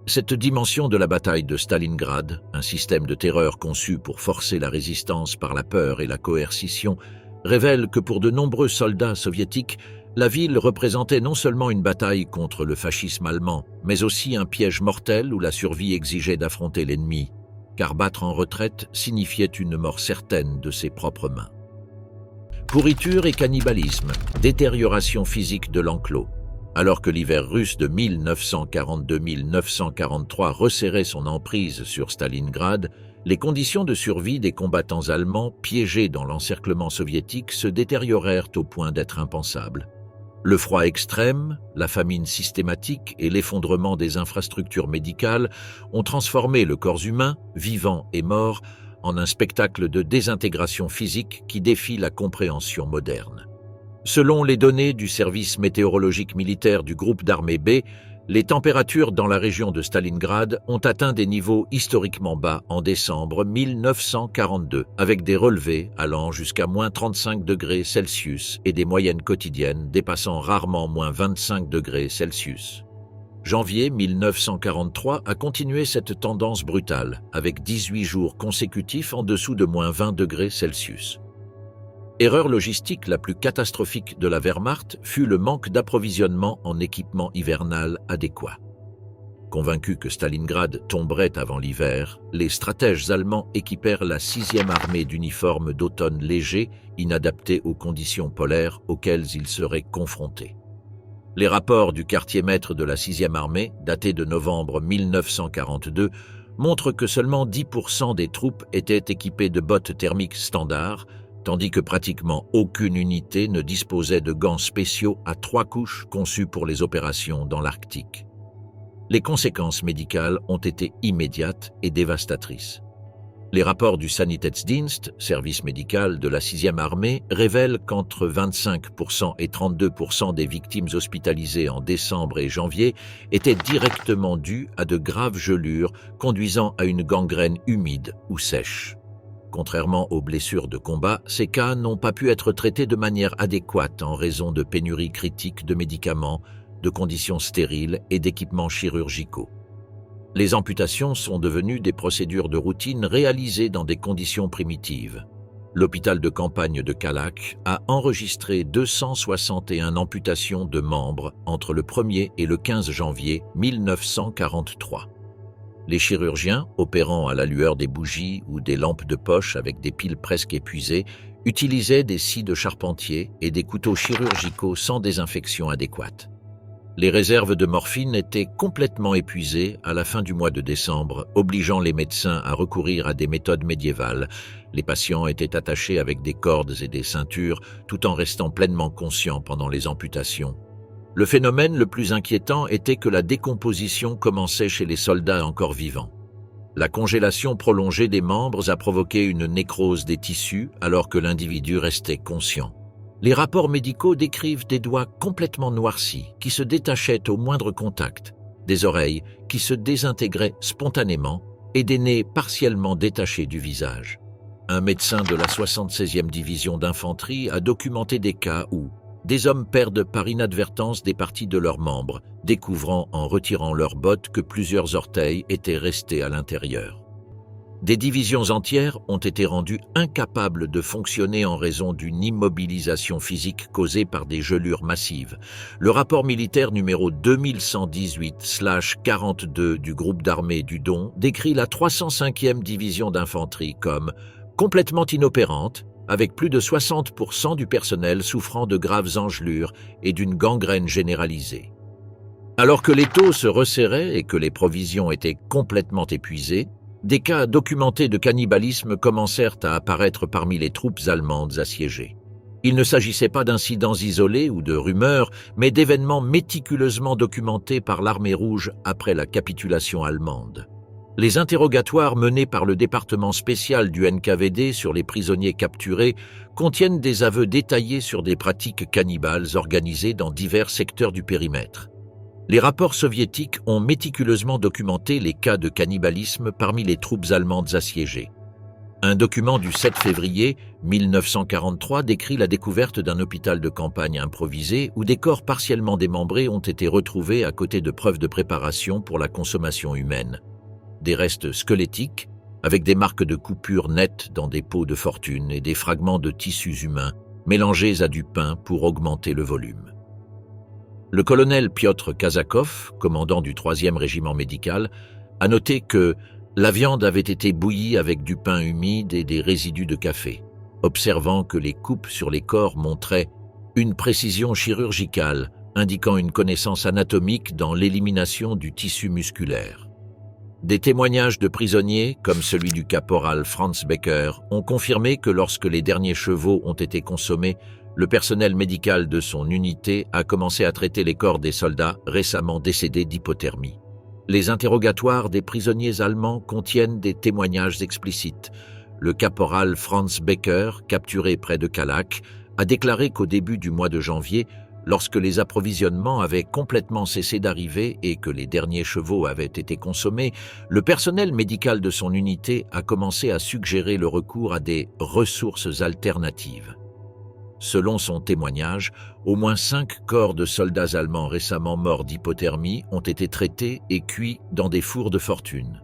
Cette dimension de la bataille de Stalingrad, un système de terreur conçu pour forcer la résistance par la peur et la coercition, révèle que pour de nombreux soldats soviétiques, la ville représentait non seulement une bataille contre le fascisme allemand, mais aussi un piège mortel où la survie exigeait d'affronter l'ennemi, car battre en retraite signifiait une mort certaine de ses propres mains. Pourriture et cannibalisme, détérioration physique de l'enclos. Alors que l'hiver russe de 1942-1943 resserrait son emprise sur Stalingrad, les conditions de survie des combattants allemands piégés dans l'encerclement soviétique se détériorèrent au point d'être impensables. Le froid extrême, la famine systématique et l'effondrement des infrastructures médicales ont transformé le corps humain, vivant et mort, en un spectacle de désintégration physique qui défie la compréhension moderne. Selon les données du service météorologique militaire du groupe d'armée B, les températures dans la région de Stalingrad ont atteint des niveaux historiquement bas en décembre 1942, avec des relevés allant jusqu'à moins 35 degrés Celsius et des moyennes quotidiennes dépassant rarement moins 25 degrés Celsius. Janvier 1943 a continué cette tendance brutale, avec 18 jours consécutifs en dessous de moins 20 degrés Celsius. Erreur logistique la plus catastrophique de la Wehrmacht fut le manque d'approvisionnement en équipement hivernal adéquat. Convaincus que Stalingrad tomberait avant l'hiver, les stratèges allemands équipèrent la 6e armée d'uniformes d'automne légers, inadaptés aux conditions polaires auxquelles ils seraient confrontés. Les rapports du quartier-maître de la 6e armée, datés de novembre 1942, montrent que seulement 10% des troupes étaient équipées de bottes thermiques standards, tandis que pratiquement aucune unité ne disposait de gants spéciaux à 3 couches conçus pour les opérations dans l'Arctique. Les conséquences médicales ont été immédiates et dévastatrices. Les rapports du Sanitätsdienst, service médical de la 6e armée, révèlent qu'entre 25% et 32% des victimes hospitalisées en décembre et janvier étaient directement dues à de graves gelures conduisant à une gangrène humide ou sèche. Contrairement aux blessures de combat, ces cas n'ont pas pu être traités de manière adéquate en raison de pénuries critiques de médicaments, de conditions stériles et d'équipements chirurgicaux. Les amputations sont devenues des procédures de routine réalisées dans des conditions primitives. L'hôpital de campagne de Kalach a enregistré 261 amputations de membres entre le 1er et le 15 janvier 1943. Les chirurgiens, opérant à la lueur des bougies ou des lampes de poche avec des piles presque épuisées, utilisaient des scies de charpentier et des couteaux chirurgicaux sans désinfection adéquate. Les réserves de morphine étaient complètement épuisées à la fin du mois de décembre, obligeant les médecins à recourir à des méthodes médiévales. Les patients étaient attachés avec des cordes et des ceintures, tout en restant pleinement conscients pendant les amputations. Le phénomène le plus inquiétant était que la décomposition commençait chez les soldats encore vivants. La congélation prolongée des membres a provoqué une nécrose des tissus alors que l'individu restait conscient. Les rapports médicaux décrivent des doigts complètement noircis qui se détachaient au moindre contact, des oreilles qui se désintégraient spontanément et des nez partiellement détachés du visage. Un médecin de la 76e division d'infanterie a documenté des cas où des hommes perdent par inadvertance des parties de leurs membres, découvrant en retirant leurs bottes que plusieurs orteils étaient restés à l'intérieur. Des divisions entières ont été rendues incapables de fonctionner en raison d'une immobilisation physique causée par des gelures massives. Le rapport militaire numéro 2118/42 du groupe d'armée du Don décrit la 305e division d'infanterie comme complètement inopérante, avec plus de 60% du personnel souffrant de graves engelures et d'une gangrène généralisée. Alors que l'étau se resserrait et que les provisions étaient complètement épuisées, des cas documentés de cannibalisme commencèrent à apparaître parmi les troupes allemandes assiégées. Il ne s'agissait pas d'incidents isolés ou de rumeurs, mais d'événements méticuleusement documentés par l'armée rouge après la capitulation allemande. Les interrogatoires menés par le département spécial du NKVD sur les prisonniers capturés contiennent des aveux détaillés sur des pratiques cannibales organisées dans divers secteurs du périmètre. Les rapports soviétiques ont méticuleusement documenté les cas de cannibalisme parmi les troupes allemandes assiégées. Un document du 7 février 1943 décrit la découverte d'un hôpital de campagne improvisé où des corps partiellement démembrés ont été retrouvés à côté de preuves de préparation pour la consommation humaine. Des restes squelettiques, avec des marques de coupures nettes dans des pots de fortune et des fragments de tissus humains mélangés à du pain pour augmenter le volume. Le colonel Piotr Kazakov, commandant du 3e régiment médical, a noté que la viande avait été bouillie avec du pain humide et des résidus de café, observant que les coupes sur les corps montraient une précision chirurgicale, indiquant une connaissance anatomique dans l'élimination du tissu musculaire. Des témoignages de prisonniers, comme celui du caporal Franz Becker, ont confirmé que lorsque les derniers chevaux ont été consommés, le personnel médical de son unité a commencé à traiter les corps des soldats récemment décédés d'hypothermie. Les interrogatoires des prisonniers allemands contiennent des témoignages explicites. Le caporal Franz Becker, capturé près de Kalach, a déclaré qu'au début du mois de janvier, lorsque les approvisionnements avaient complètement cessé d'arriver et que les derniers chevaux avaient été consommés, le personnel médical de son unité a commencé à suggérer le recours à des ressources alternatives. Selon son témoignage, au moins 5 corps de soldats allemands récemment morts d'hypothermie ont été traités et cuits dans des fours de fortune.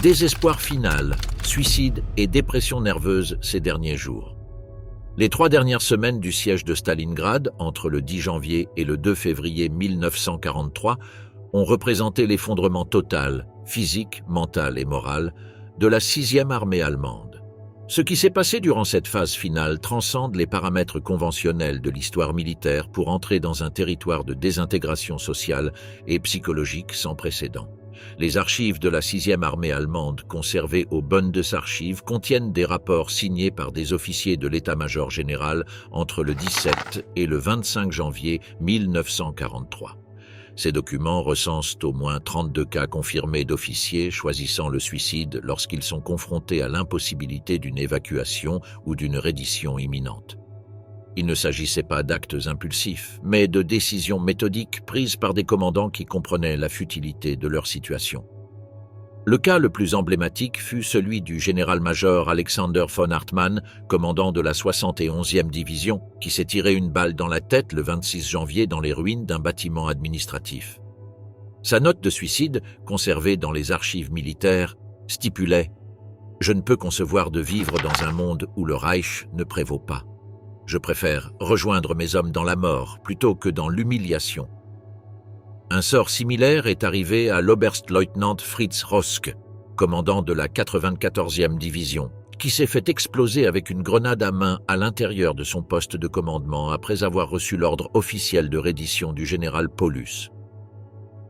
Désespoir final, suicide et dépression nerveuse ces derniers jours. Les 3 dernières semaines du siège de Stalingrad, entre le 10 janvier et le 2 février 1943, ont représenté l'effondrement total, physique, mental et moral, de la 6e armée allemande. Ce qui s'est passé durant cette phase finale transcende les paramètres conventionnels de l'histoire militaire pour entrer dans un territoire de désintégration sociale et psychologique sans précédent. Les archives de la 6e armée allemande conservées au Bundesarchiv contiennent des rapports signés par des officiers de l'état-major général entre le 17 et le 25 janvier 1943. Ces documents recensent au moins 32 cas confirmés d'officiers choisissant le suicide lorsqu'ils sont confrontés à l'impossibilité d'une évacuation ou d'une reddition imminente. Il ne s'agissait pas d'actes impulsifs, mais de décisions méthodiques prises par des commandants qui comprenaient la futilité de leur situation. Le cas le plus emblématique fut celui du général-major Alexander von Hartmann, commandant de la 71e division, qui s'est tiré une balle dans la tête le 26 janvier dans les ruines d'un bâtiment administratif. Sa note de suicide, conservée dans les archives militaires, stipulait « Je ne peux concevoir de vivre dans un monde où le Reich ne prévaut pas. Je préfère rejoindre mes hommes dans la mort plutôt que dans l'humiliation. » Un sort similaire est arrivé à l'Oberstleutnant Fritz Rosk, commandant de la 94e division, qui s'est fait exploser avec une grenade à main à l'intérieur de son poste de commandement après avoir reçu l'ordre officiel de reddition du général Paulus.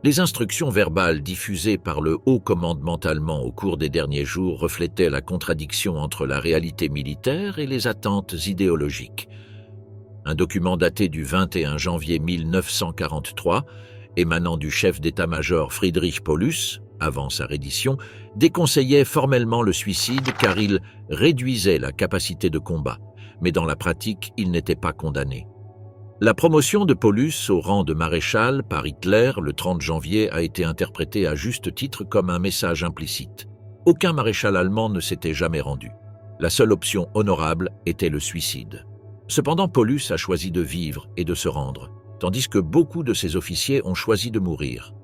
Les instructions verbales diffusées par le haut commandement allemand au cours des derniers jours reflétaient la contradiction entre la réalité militaire et les attentes idéologiques. Un document daté du 21 janvier 1943, émanant du chef d'état-major Friedrich Paulus, avant sa reddition, déconseillait formellement le suicide car il réduisait la capacité de combat, mais dans la pratique, il n'était pas condamné. La promotion de Paulus au rang de maréchal par Hitler le 30 janvier a été interprétée à juste titre comme un message implicite. Aucun maréchal allemand ne s'était jamais rendu. La seule option honorable était le suicide. Cependant, Paulus a choisi de vivre et de se rendre, tandis que beaucoup de ses officiers ont choisi de mourir.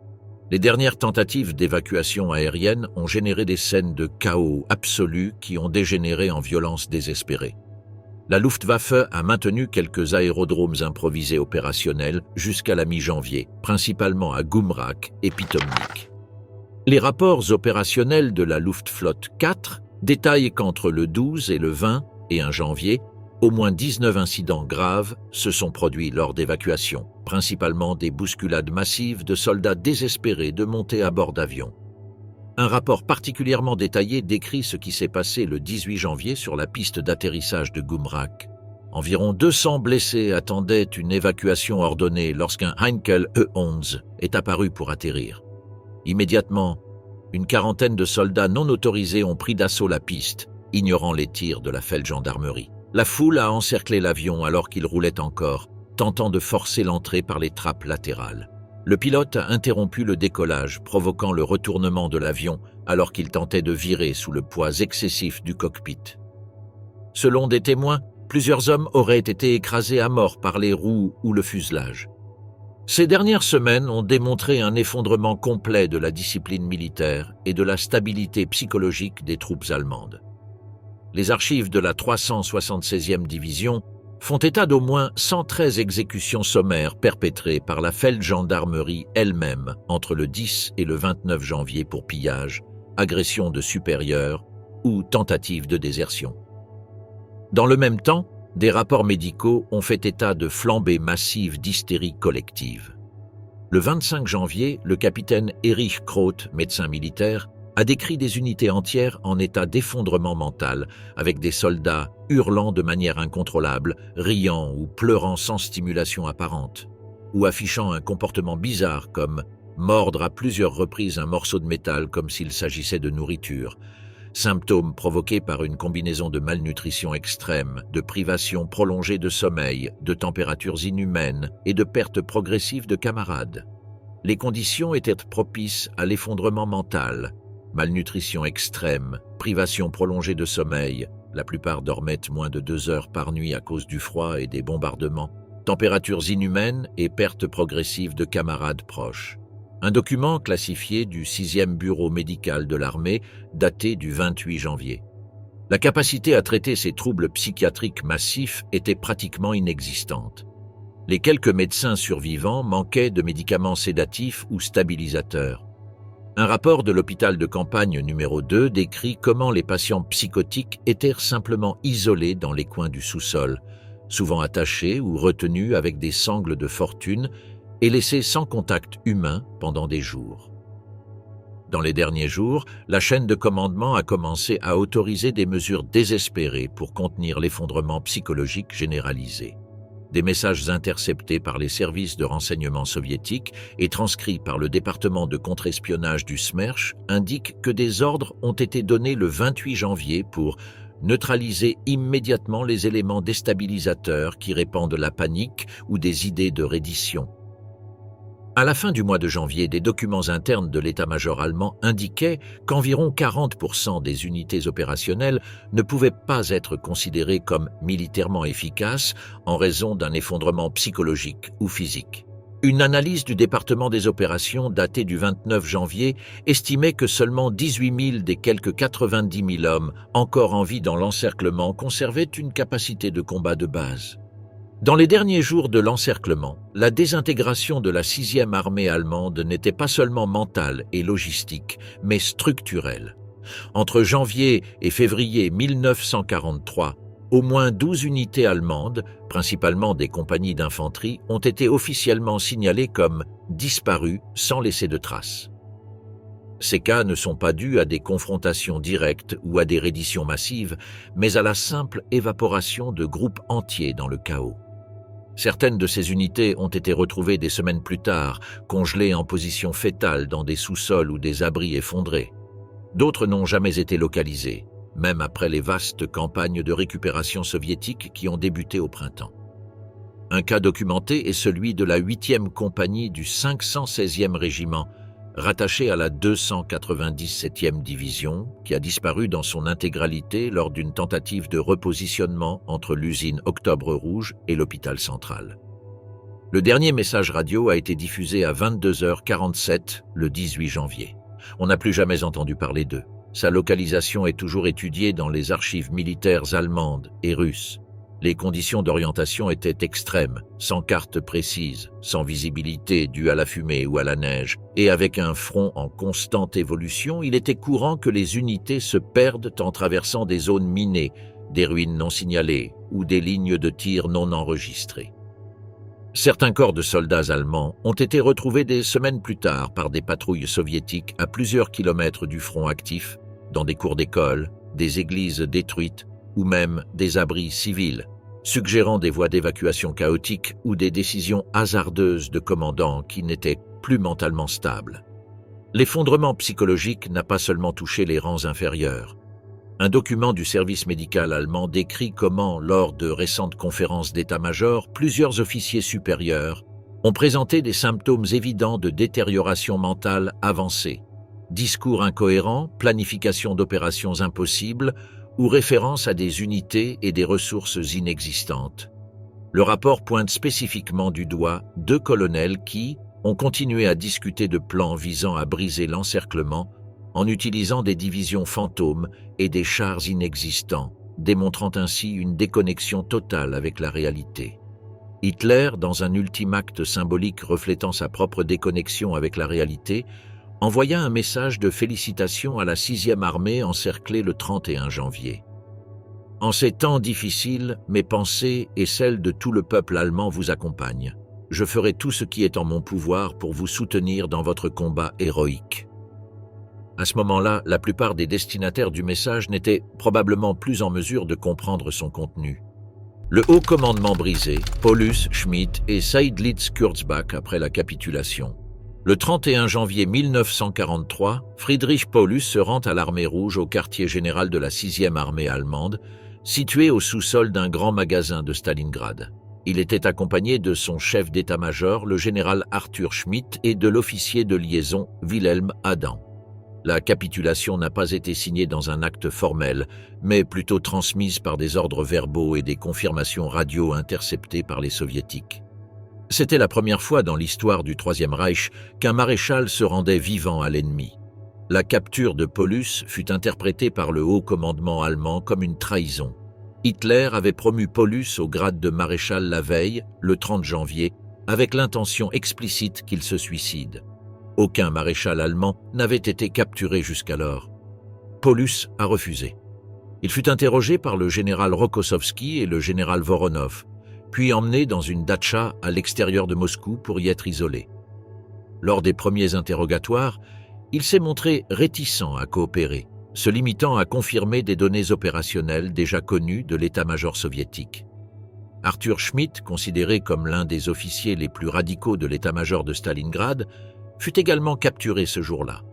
Les dernières tentatives d'évacuation aérienne ont généré des scènes de chaos absolu qui ont dégénéré en violence désespérée. La Luftwaffe a maintenu quelques aérodromes improvisés opérationnels jusqu'à la mi-janvier, principalement à Gumrak et Pitomnik. Les rapports opérationnels de la Luftflotte 4 détaillent qu'entre le 12 et le 20 et 1 janvier, au moins 19 incidents graves se sont produits lors d'évacuations, principalement des bousculades massives de soldats désespérés de monter à bord d'avions. Un rapport particulièrement détaillé décrit ce qui s'est passé le 18 janvier sur la piste d'atterrissage de Gumrak. Environ 200 blessés attendaient une évacuation ordonnée lorsqu'un Heinkel E-11 est apparu pour atterrir. Immédiatement, une quarantaine de soldats non autorisés ont pris d'assaut la piste, ignorant les tirs de la Feldgendarmerie. La foule a encerclé l'avion alors qu'il roulait encore, tentant de forcer l'entrée par les trappes latérales. Le pilote a interrompu le décollage, provoquant le retournement de l'avion alors qu'il tentait de virer sous le poids excessif du cockpit. Selon des témoins, plusieurs hommes auraient été écrasés à mort par les roues ou le fuselage. Ces dernières semaines ont démontré un effondrement complet de la discipline militaire et de la stabilité psychologique des troupes allemandes. Les archives de la 376e division font état d'au moins 113 exécutions sommaires perpétrées par la Feldgendarmerie elle-même entre le 10 et le 29 janvier pour pillage, agression de supérieurs ou tentative de désertion. Dans le même temps, des rapports médicaux ont fait état de flambées massives d'hystérie collective. Le 25 janvier, le capitaine Erich Kroth, médecin militaire, a décrit des unités entières en état d'effondrement mental, avec des soldats hurlant de manière incontrôlable, riant ou pleurant sans stimulation apparente, ou affichant un comportement bizarre comme mordre à plusieurs reprises un morceau de métal comme s'il s'agissait de nourriture, symptômes provoqués par une combinaison de malnutrition extrême, de privation prolongée de sommeil, de températures inhumaines et de perte progressive de camarades. Les conditions étaient propices à l'effondrement mental. Malnutrition extrême, privation prolongée de sommeil, la plupart dormaient moins de 2 heures par nuit à cause du froid et des bombardements, températures inhumaines et perte progressive de camarades proches. Un document classifié du 6e bureau médical de l'armée, daté du 28 janvier. La capacité à traiter ces troubles psychiatriques massifs était pratiquement inexistante. Les quelques médecins survivants manquaient de médicaments sédatifs ou stabilisateurs. Un rapport de l'hôpital de campagne numéro 2 décrit comment les patients psychotiques étaient simplement isolés dans les coins du sous-sol, souvent attachés ou retenus avec des sangles de fortune et laissés sans contact humain pendant des jours. Dans les derniers jours, la chaîne de commandement a commencé à autoriser des mesures désespérées pour contenir l'effondrement psychologique généralisé. Des messages interceptés par les services de renseignement soviétiques et transcrits par le département de contre-espionnage du SMERSH indiquent que des ordres ont été donnés le 28 janvier pour neutraliser immédiatement les éléments déstabilisateurs qui répandent la panique ou des idées de reddition. À la fin du mois de janvier, des documents internes de l'état-major allemand indiquaient qu'environ 40% des unités opérationnelles ne pouvaient pas être considérées comme militairement efficaces en raison d'un effondrement psychologique ou physique. Une analyse du département des opérations datée du 29 janvier estimait que seulement 18 000 des quelques 90 000 hommes encore en vie dans l'encerclement conservaient une capacité de combat de base. Dans les derniers jours de l'encerclement, la désintégration de la 6e armée allemande n'était pas seulement mentale et logistique, mais structurelle. Entre janvier et février 1943, au moins 12 unités allemandes, principalement des compagnies d'infanterie, ont été officiellement signalées comme disparues sans laisser de traces. Ces cas ne sont pas dus à des confrontations directes ou à des redditions massives, mais à la simple évaporation de groupes entiers dans le chaos. Certaines de ces unités ont été retrouvées des semaines plus tard, congelées en position fétale dans des sous-sols ou des abris effondrés. D'autres n'ont jamais été localisées, même après les vastes campagnes de récupération soviétiques qui ont débuté au printemps. Un cas documenté est celui de la 8e compagnie du 516e régiment, rattaché à la 297e division, qui a disparu dans son intégralité lors d'une tentative de repositionnement entre l'usine Octobre Rouge et l'hôpital central. Le dernier message radio a été diffusé à 22h47 le 18 janvier. On n'a plus jamais entendu parler d'eux. Sa localisation est toujours étudiée dans les archives militaires allemandes et russes. Les conditions d'orientation étaient extrêmes, sans carte précise, sans visibilité due à la fumée ou à la neige, et avec un front en constante évolution, il était courant que les unités se perdent en traversant des zones minées, des ruines non signalées ou des lignes de tir non enregistrées. Certains corps de soldats allemands ont été retrouvés des semaines plus tard par des patrouilles soviétiques à plusieurs kilomètres du front actif, dans des cours d'école, des églises détruites ou même des abris civils, suggérant des voies d'évacuation chaotiques ou des décisions hasardeuses de commandants qui n'étaient plus mentalement stables. L'effondrement psychologique n'a pas seulement touché les rangs inférieurs. Un document du service médical allemand décrit comment, lors de récentes conférences d'état-major, plusieurs officiers supérieurs ont présenté des symptômes évidents de détérioration mentale avancée, discours incohérents, planification d'opérations impossibles, ou référence à des unités et des ressources inexistantes. Le rapport pointe spécifiquement du doigt 2 colonels qui ont continué à discuter de plans visant à briser l'encerclement en utilisant des divisions fantômes et des chars inexistants, démontrant ainsi une déconnexion totale avec la réalité. Hitler, dans un ultime acte symbolique reflétant sa propre déconnexion avec la réalité, envoya un message de félicitations à la 6e armée encerclée le 31 janvier. « En ces temps difficiles, mes pensées et celles de tout le peuple allemand vous accompagnent. Je ferai tout ce qui est en mon pouvoir pour vous soutenir dans votre combat héroïque. » À ce moment-là, la plupart des destinataires du message n'étaient probablement plus en mesure de comprendre son contenu. Le haut commandement brisé, Paulus, Schmidt et Seydlitz Kurzbach après la capitulation. Le 31 janvier 1943, Friedrich Paulus se rend à l'Armée rouge au quartier général de la 6e armée allemande, situé au sous-sol d'un grand magasin de Stalingrad. Il était accompagné de son chef d'état-major, le général Arthur Schmidt, et de l'officier de liaison Wilhelm Adam. La capitulation n'a pas été signée dans un acte formel, mais plutôt transmise par des ordres verbaux et des confirmations radio interceptées par les soviétiques. C'était la première fois dans l'histoire du Troisième Reich qu'un maréchal se rendait vivant à l'ennemi. La capture de Paulus fut interprétée par le haut commandement allemand comme une trahison. Hitler avait promu Paulus au grade de maréchal la veille, le 30 janvier, avec l'intention explicite qu'il se suicide. Aucun maréchal allemand n'avait été capturé jusqu'alors. Paulus a refusé. Il fut interrogé par le général Rokossovski et le général Voronov, puis emmené dans une datcha à l'extérieur de Moscou pour y être isolé. Lors des premiers interrogatoires, il s'est montré réticent à coopérer, se limitant à confirmer des données opérationnelles déjà connues de l'état-major soviétique. Arthur Schmidt, considéré comme l'un des officiers les plus radicaux de l'état-major de Stalingrad, fut également capturé ce jour-là.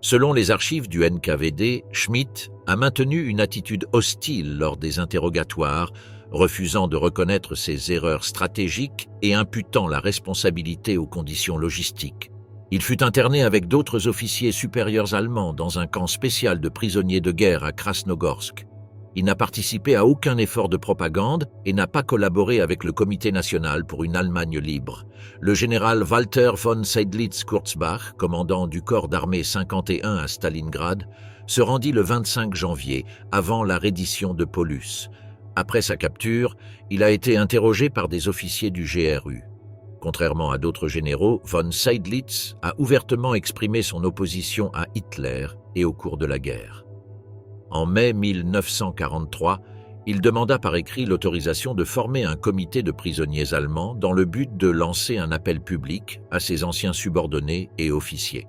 Selon les archives du NKVD, Schmidt a maintenu une attitude hostile lors des interrogatoires, refusant de reconnaître ses erreurs stratégiques et imputant la responsabilité aux conditions logistiques. Il fut interné avec d'autres officiers supérieurs allemands dans un camp spécial de prisonniers de guerre à Krasnogorsk. Il n'a participé à aucun effort de propagande et n'a pas collaboré avec le Comité national pour une Allemagne libre. Le général Walter von Seydlitz-Kurzbach, commandant du corps d'armée 51 à Stalingrad, se rendit le 25 janvier, avant la reddition de Paulus. Après sa capture, il a été interrogé par des officiers du GRU. Contrairement à d'autres généraux, von Seydlitz a ouvertement exprimé son opposition à Hitler et au cours de la guerre. En mai 1943, il demanda par écrit l'autorisation de former un comité de prisonniers allemands dans le but de lancer un appel public à ses anciens subordonnés et officiers.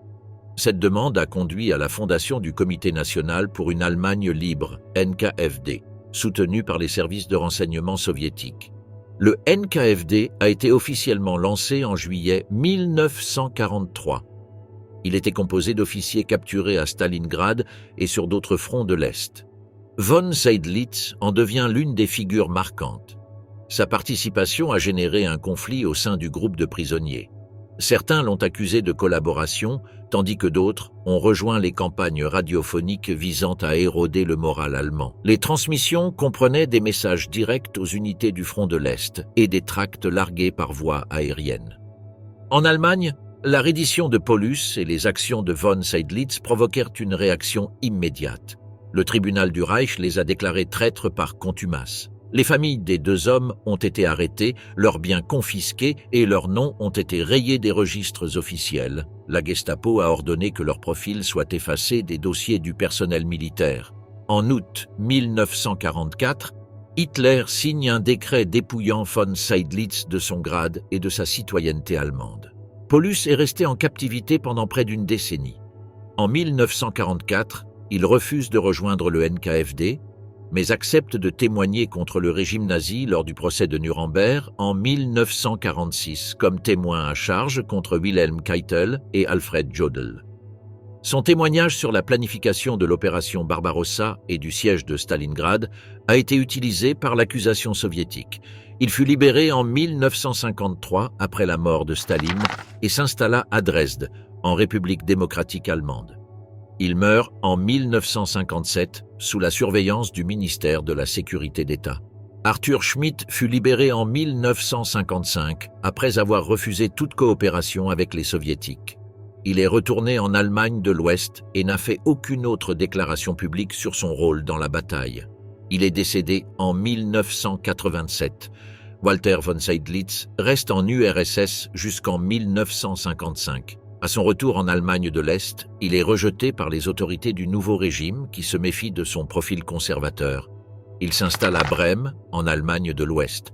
Cette demande a conduit à la fondation du Comité national pour une Allemagne libre, NKVD, soutenu par les services de renseignement soviétiques. Le NKVD a été officiellement lancé en juillet 1943. Il était composé d'officiers capturés à Stalingrad et sur d'autres fronts de l'Est. Von Seydlitz en devient l'une des figures marquantes. Sa participation a généré un conflit au sein du groupe de prisonniers. Certains l'ont accusé de collaboration, tandis que d'autres ont rejoint les campagnes radiophoniques visant à éroder le moral allemand. Les transmissions comprenaient des messages directs aux unités du front de l'Est et des tracts largués par voie aérienne. En Allemagne, la reddition de Paulus et les actions de von Seydlitz provoquèrent une réaction immédiate. Le tribunal du Reich les a déclarés traîtres par contumace. Les familles des deux hommes ont été arrêtées, leurs biens confisqués et leurs noms ont été rayés des registres officiels. La Gestapo a ordonné que leurs profils soient effacés des dossiers du personnel militaire. En août 1944, Hitler signe un décret dépouillant von Seydlitz de son grade et de sa citoyenneté allemande. Paulus est resté en captivité pendant près d'une décennie. En 1944, il refuse de rejoindre le NKVD, mais accepte de témoigner contre le régime nazi lors du procès de Nuremberg en 1946 comme témoin à charge contre Wilhelm Keitel et Alfred Jodl. Son témoignage sur la planification de l'opération Barbarossa et du siège de Stalingrad a été utilisé par l'accusation soviétique. Il fut libéré en 1953 après la mort de Staline et s'installa à Dresde, en République démocratique allemande. Il meurt en 1957 sous la surveillance du ministère de la Sécurité d'État. Arthur Schmidt fut libéré en 1955 après avoir refusé toute coopération avec les Soviétiques. Il est retourné en Allemagne de l'Ouest et n'a fait aucune autre déclaration publique sur son rôle dans la bataille. Il est décédé en 1987. Walter von Seydlitz reste en URSS jusqu'en 1955. À son retour en Allemagne de l'Est, il est rejeté par les autorités du nouveau régime qui se méfient de son profil conservateur. Il s'installe à Brême, en Allemagne de l'Ouest.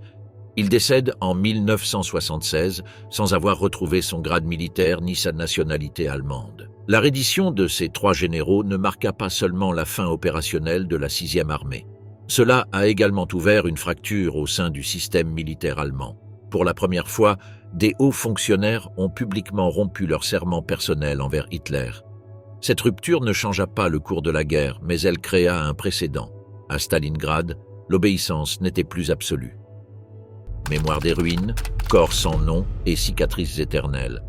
Il décède en 1976 sans avoir retrouvé son grade militaire ni sa nationalité allemande. La reddition de ces trois généraux ne marqua pas seulement la fin opérationnelle de la 6e armée. Cela a également ouvert une fracture au sein du système militaire allemand. Pour la première fois, des hauts fonctionnaires ont publiquement rompu leur serment personnel envers Hitler. Cette rupture ne changea pas le cours de la guerre, mais elle créa un précédent. À Stalingrad, l'obéissance n'était plus absolue. Mémoire des ruines, corps sans nom et cicatrices éternelles.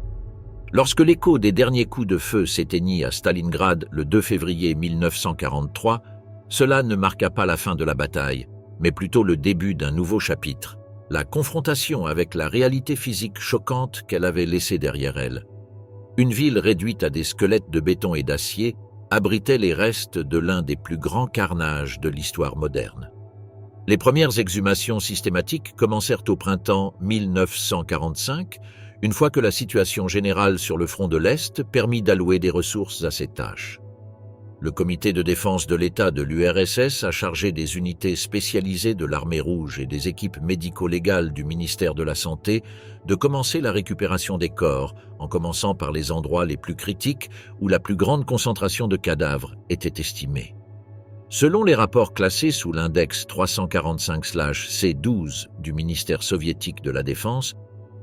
Lorsque l'écho des derniers coups de feu s'éteignit à Stalingrad le 2 février 1943, cela ne marqua pas la fin de la bataille, mais plutôt le début d'un nouveau chapitre. La confrontation avec la réalité physique choquante qu'elle avait laissée derrière elle. Une ville réduite à des squelettes de béton et d'acier abritait les restes de l'un des plus grands carnages de l'histoire moderne. Les premières exhumations systématiques commencèrent au printemps 1945, une fois que la situation générale sur le front de l'Est permit d'allouer des ressources à ces tâches. Le comité de défense de l'État de l'URSS a chargé des unités spécialisées de l'Armée rouge et des équipes médico-légales du ministère de la Santé de commencer la récupération des corps, en commençant par les endroits les plus critiques où la plus grande concentration de cadavres était estimée. Selon les rapports classés sous l'index 345/C12 du ministère soviétique de la Défense,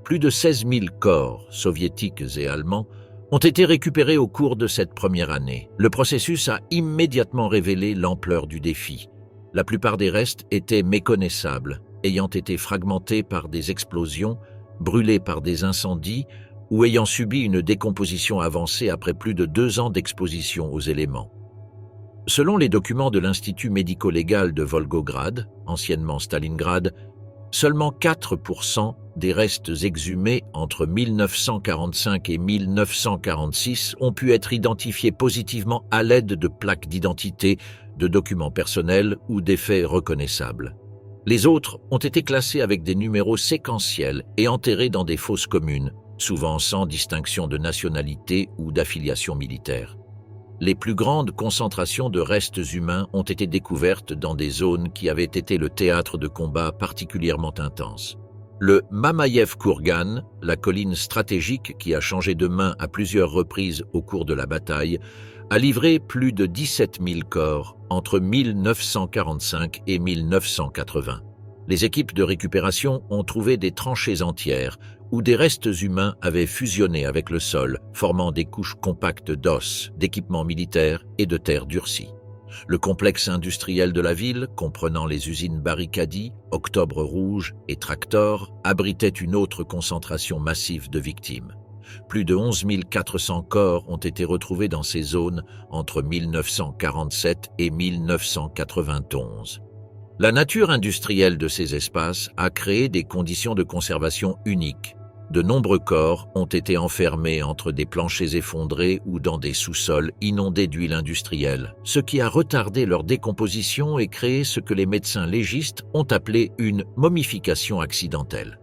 plus de 16 000 corps soviétiques et allemands ont été récupérés au cours de cette première année. Le processus a immédiatement révélé l'ampleur du défi. La plupart des restes étaient méconnaissables, ayant été fragmentés par des explosions, brûlés par des incendies ou ayant subi une décomposition avancée après plus de 2 ans d'exposition aux éléments. Selon les documents de l'Institut médico-légal de Volgograd, anciennement Stalingrad, seulement 4% des restes exhumés entre 1945 et 1946 ont pu être identifiés positivement à l'aide de plaques d'identité, de documents personnels ou d'effets reconnaissables. Les autres ont été classés avec des numéros séquentiels et enterrés dans des fosses communes, souvent sans distinction de nationalité ou d'affiliation militaire. Les plus grandes concentrations de restes humains ont été découvertes dans des zones qui avaient été le théâtre de combats particulièrement intenses. Le Mamayev Kourgan, la colline stratégique qui a changé de main à plusieurs reprises au cours de la bataille, a livré plus de 17 000 corps entre 1945 et 1980. Les équipes de récupération ont trouvé des tranchées entières où des restes humains avaient fusionné avec le sol, formant des couches compactes d'os, d'équipements militaires et de terre durcie. Le complexe industriel de la ville, comprenant les usines Barricadi, Octobre Rouge et Tractor, abritait une autre concentration massive de victimes. Plus de 11 400 corps ont été retrouvés dans ces zones entre 1947 et 1991. La nature industrielle de ces espaces a créé des conditions de conservation uniques. De nombreux corps ont été enfermés entre des planchers effondrés ou dans des sous-sols inondés d'huile industrielle, ce qui a retardé leur décomposition et créé ce que les médecins légistes ont appelé une momification accidentelle.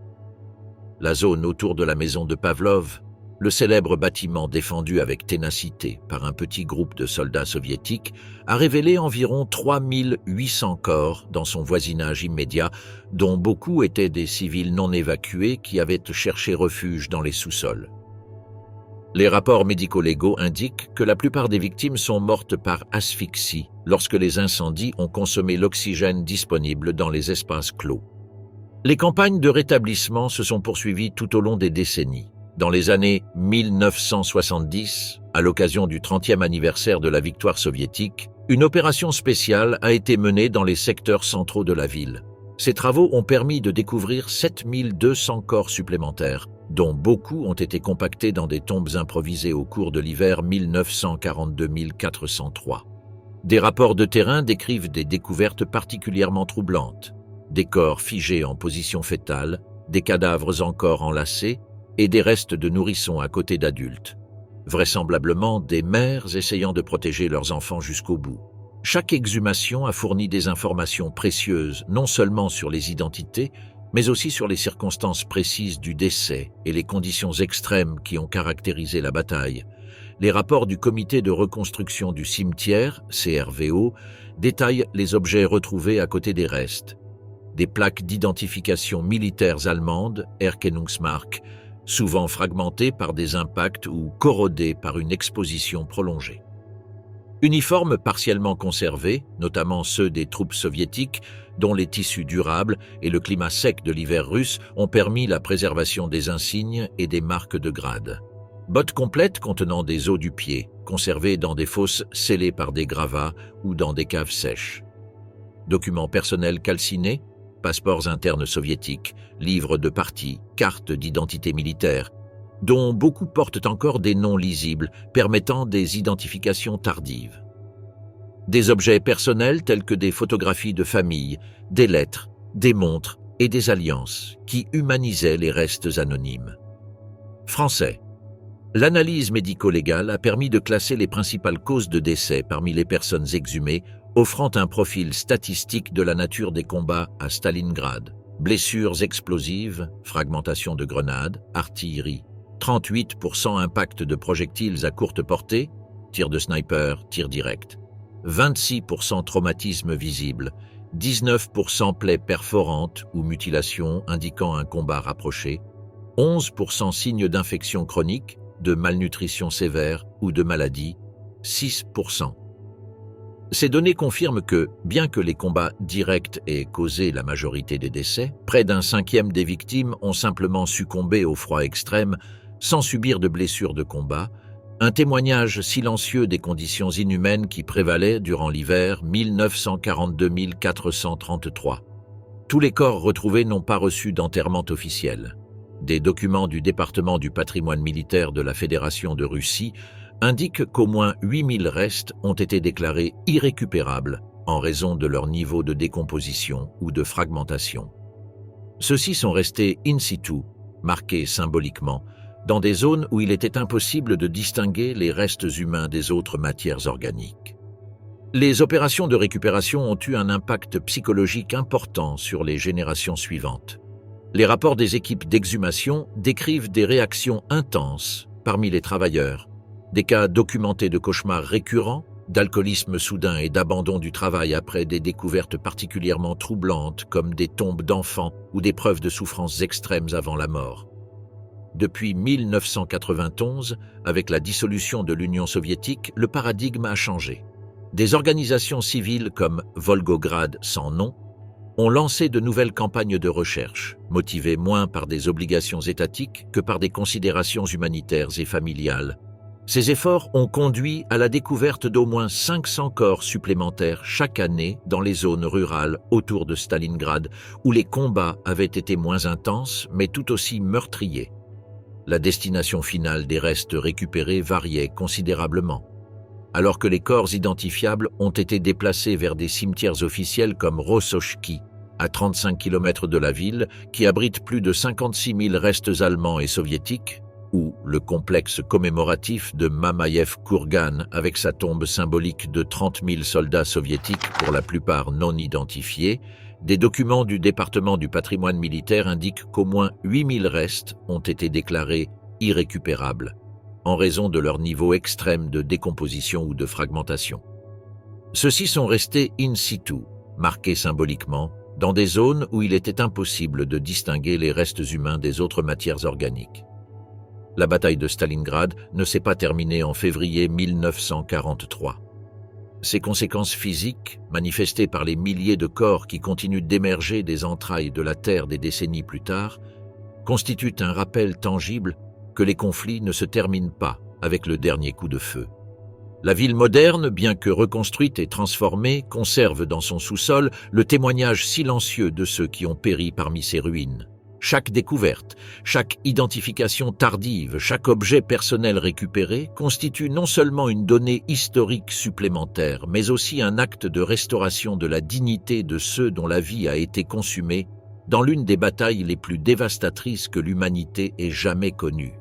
La zone autour de la maison de Pavlov, le célèbre bâtiment défendu avec ténacité par un petit groupe de soldats soviétiques, a révélé environ 3800 corps dans son voisinage immédiat, dont beaucoup étaient des civils non évacués qui avaient cherché refuge dans les sous-sols. Les rapports médico-légaux indiquent que la plupart des victimes sont mortes par asphyxie lorsque les incendies ont consommé l'oxygène disponible dans les espaces clos. Les campagnes de rétablissement se sont poursuivies tout au long des décennies. Dans les années 1970, à l'occasion du 30e anniversaire de la victoire soviétique, une opération spéciale a été menée dans les secteurs centraux de la ville. Ces travaux ont permis de découvrir 7200 corps supplémentaires, dont beaucoup ont été compactés dans des tombes improvisées au cours de l'hiver 1942-1403. Des rapports de terrain décrivent des découvertes particulièrement troublantes. Des corps figés en position fœtale, des cadavres encore enlacés, et des restes de nourrissons à côté d'adultes. Vraisemblablement des mères essayant de protéger leurs enfants jusqu'au bout. Chaque exhumation a fourni des informations précieuses non seulement sur les identités, mais aussi sur les circonstances précises du décès et les conditions extrêmes qui ont caractérisé la bataille. Les rapports du Comité de reconstruction du cimetière, CRVO, détaillent les objets retrouvés à côté des restes. Des plaques d'identification militaires allemandes, Erkennungsmark, souvent fragmentées par des impacts ou corrodées par une exposition prolongée. Uniformes partiellement conservés, notamment ceux des troupes soviétiques, dont les tissus durables et le climat sec de l'hiver russe ont permis la préservation des insignes et des marques de grade. Bottes complètes contenant des os du pied, conservées dans des fosses scellées par des gravats ou dans des caves sèches. Documents personnels calcinés, passeports internes soviétiques, livres de partis, cartes d'identité militaire, dont beaucoup portent encore des noms lisibles permettant des identifications tardives. Des objets personnels tels que des photographies de famille, des lettres, des montres et des alliances qui humanisaient les restes anonymes. Français. L'analyse médico-légale a permis de classer les principales causes de décès parmi les personnes exhumées, offrant un profil statistique de la nature des combats à Stalingrad. Blessures explosives, fragmentation de grenades, artillerie. 38% impact de projectiles à courte portée, tir de sniper, tir direct. 26% traumatisme visible. 19% plaies perforantes ou mutilations indiquant un combat rapproché. 11% signes d'infection chronique, de malnutrition sévère ou de maladie. 6%. Ces données confirment que, bien que les combats directs aient causé la majorité des décès, près d'un cinquième des victimes ont simplement succombé au froid extrême sans subir de blessures de combat, un témoignage silencieux des conditions inhumaines qui prévalaient durant l'hiver 1942-1433. Tous les corps retrouvés n'ont pas reçu d'enterrement officiel. Des documents du département du patrimoine militaire de la Fédération de Russie indique qu'au moins 8000 restes ont été déclarés irrécupérables en raison de leur niveau de décomposition ou de fragmentation. Ceux-ci sont restés in situ, marqués symboliquement, dans des zones où il était impossible de distinguer les restes humains des autres matières organiques. Les opérations de récupération ont eu un impact psychologique important sur les générations suivantes. Les rapports des équipes d'exhumation décrivent des réactions intenses parmi les travailleurs, des cas documentés de cauchemars récurrents, d'alcoolisme soudain et d'abandon du travail après des découvertes particulièrement troublantes comme des tombes d'enfants ou des preuves de souffrances extrêmes avant la mort. Depuis 1991, avec la dissolution de l'Union soviétique, le paradigme a changé. Des organisations civiles comme Volgograd sans nom ont lancé de nouvelles campagnes de recherche, motivées moins par des obligations étatiques que par des considérations humanitaires et familiales. Ces efforts ont conduit à la découverte d'au moins 500 corps supplémentaires chaque année dans les zones rurales autour de Stalingrad, où les combats avaient été moins intenses mais tout aussi meurtriers. La destination finale des restes récupérés variait considérablement. Alors que les corps identifiables ont été déplacés vers des cimetières officiels comme Rossochki, à 35 km de la ville, qui abrite plus de 56 000 restes allemands et soviétiques, ou le complexe commémoratif de Mamayev-Kurgan avec sa tombe symbolique de 30 000 soldats soviétiques, pour la plupart non identifiés, des documents du département du patrimoine militaire indiquent qu'au moins 8 000 restes ont été déclarés irrécupérables, en raison de leur niveau extrême de décomposition ou de fragmentation. Ceux-ci sont restés in situ, marqués symboliquement, dans des zones où il était impossible de distinguer les restes humains des autres matières organiques. La bataille de Stalingrad ne s'est pas terminée en février 1943. Ses conséquences physiques, manifestées par les milliers de corps qui continuent d'émerger des entrailles de la Terre des décennies plus tard, constituent un rappel tangible que les conflits ne se terminent pas avec le dernier coup de feu. La ville moderne, bien que reconstruite et transformée, conserve dans son sous-sol le témoignage silencieux de ceux qui ont péri parmi ses ruines. Chaque découverte, chaque identification tardive, chaque objet personnel récupéré constitue non seulement une donnée historique supplémentaire, mais aussi un acte de restauration de la dignité de ceux dont la vie a été consumée dans l'une des batailles les plus dévastatrices que l'humanité ait jamais connues.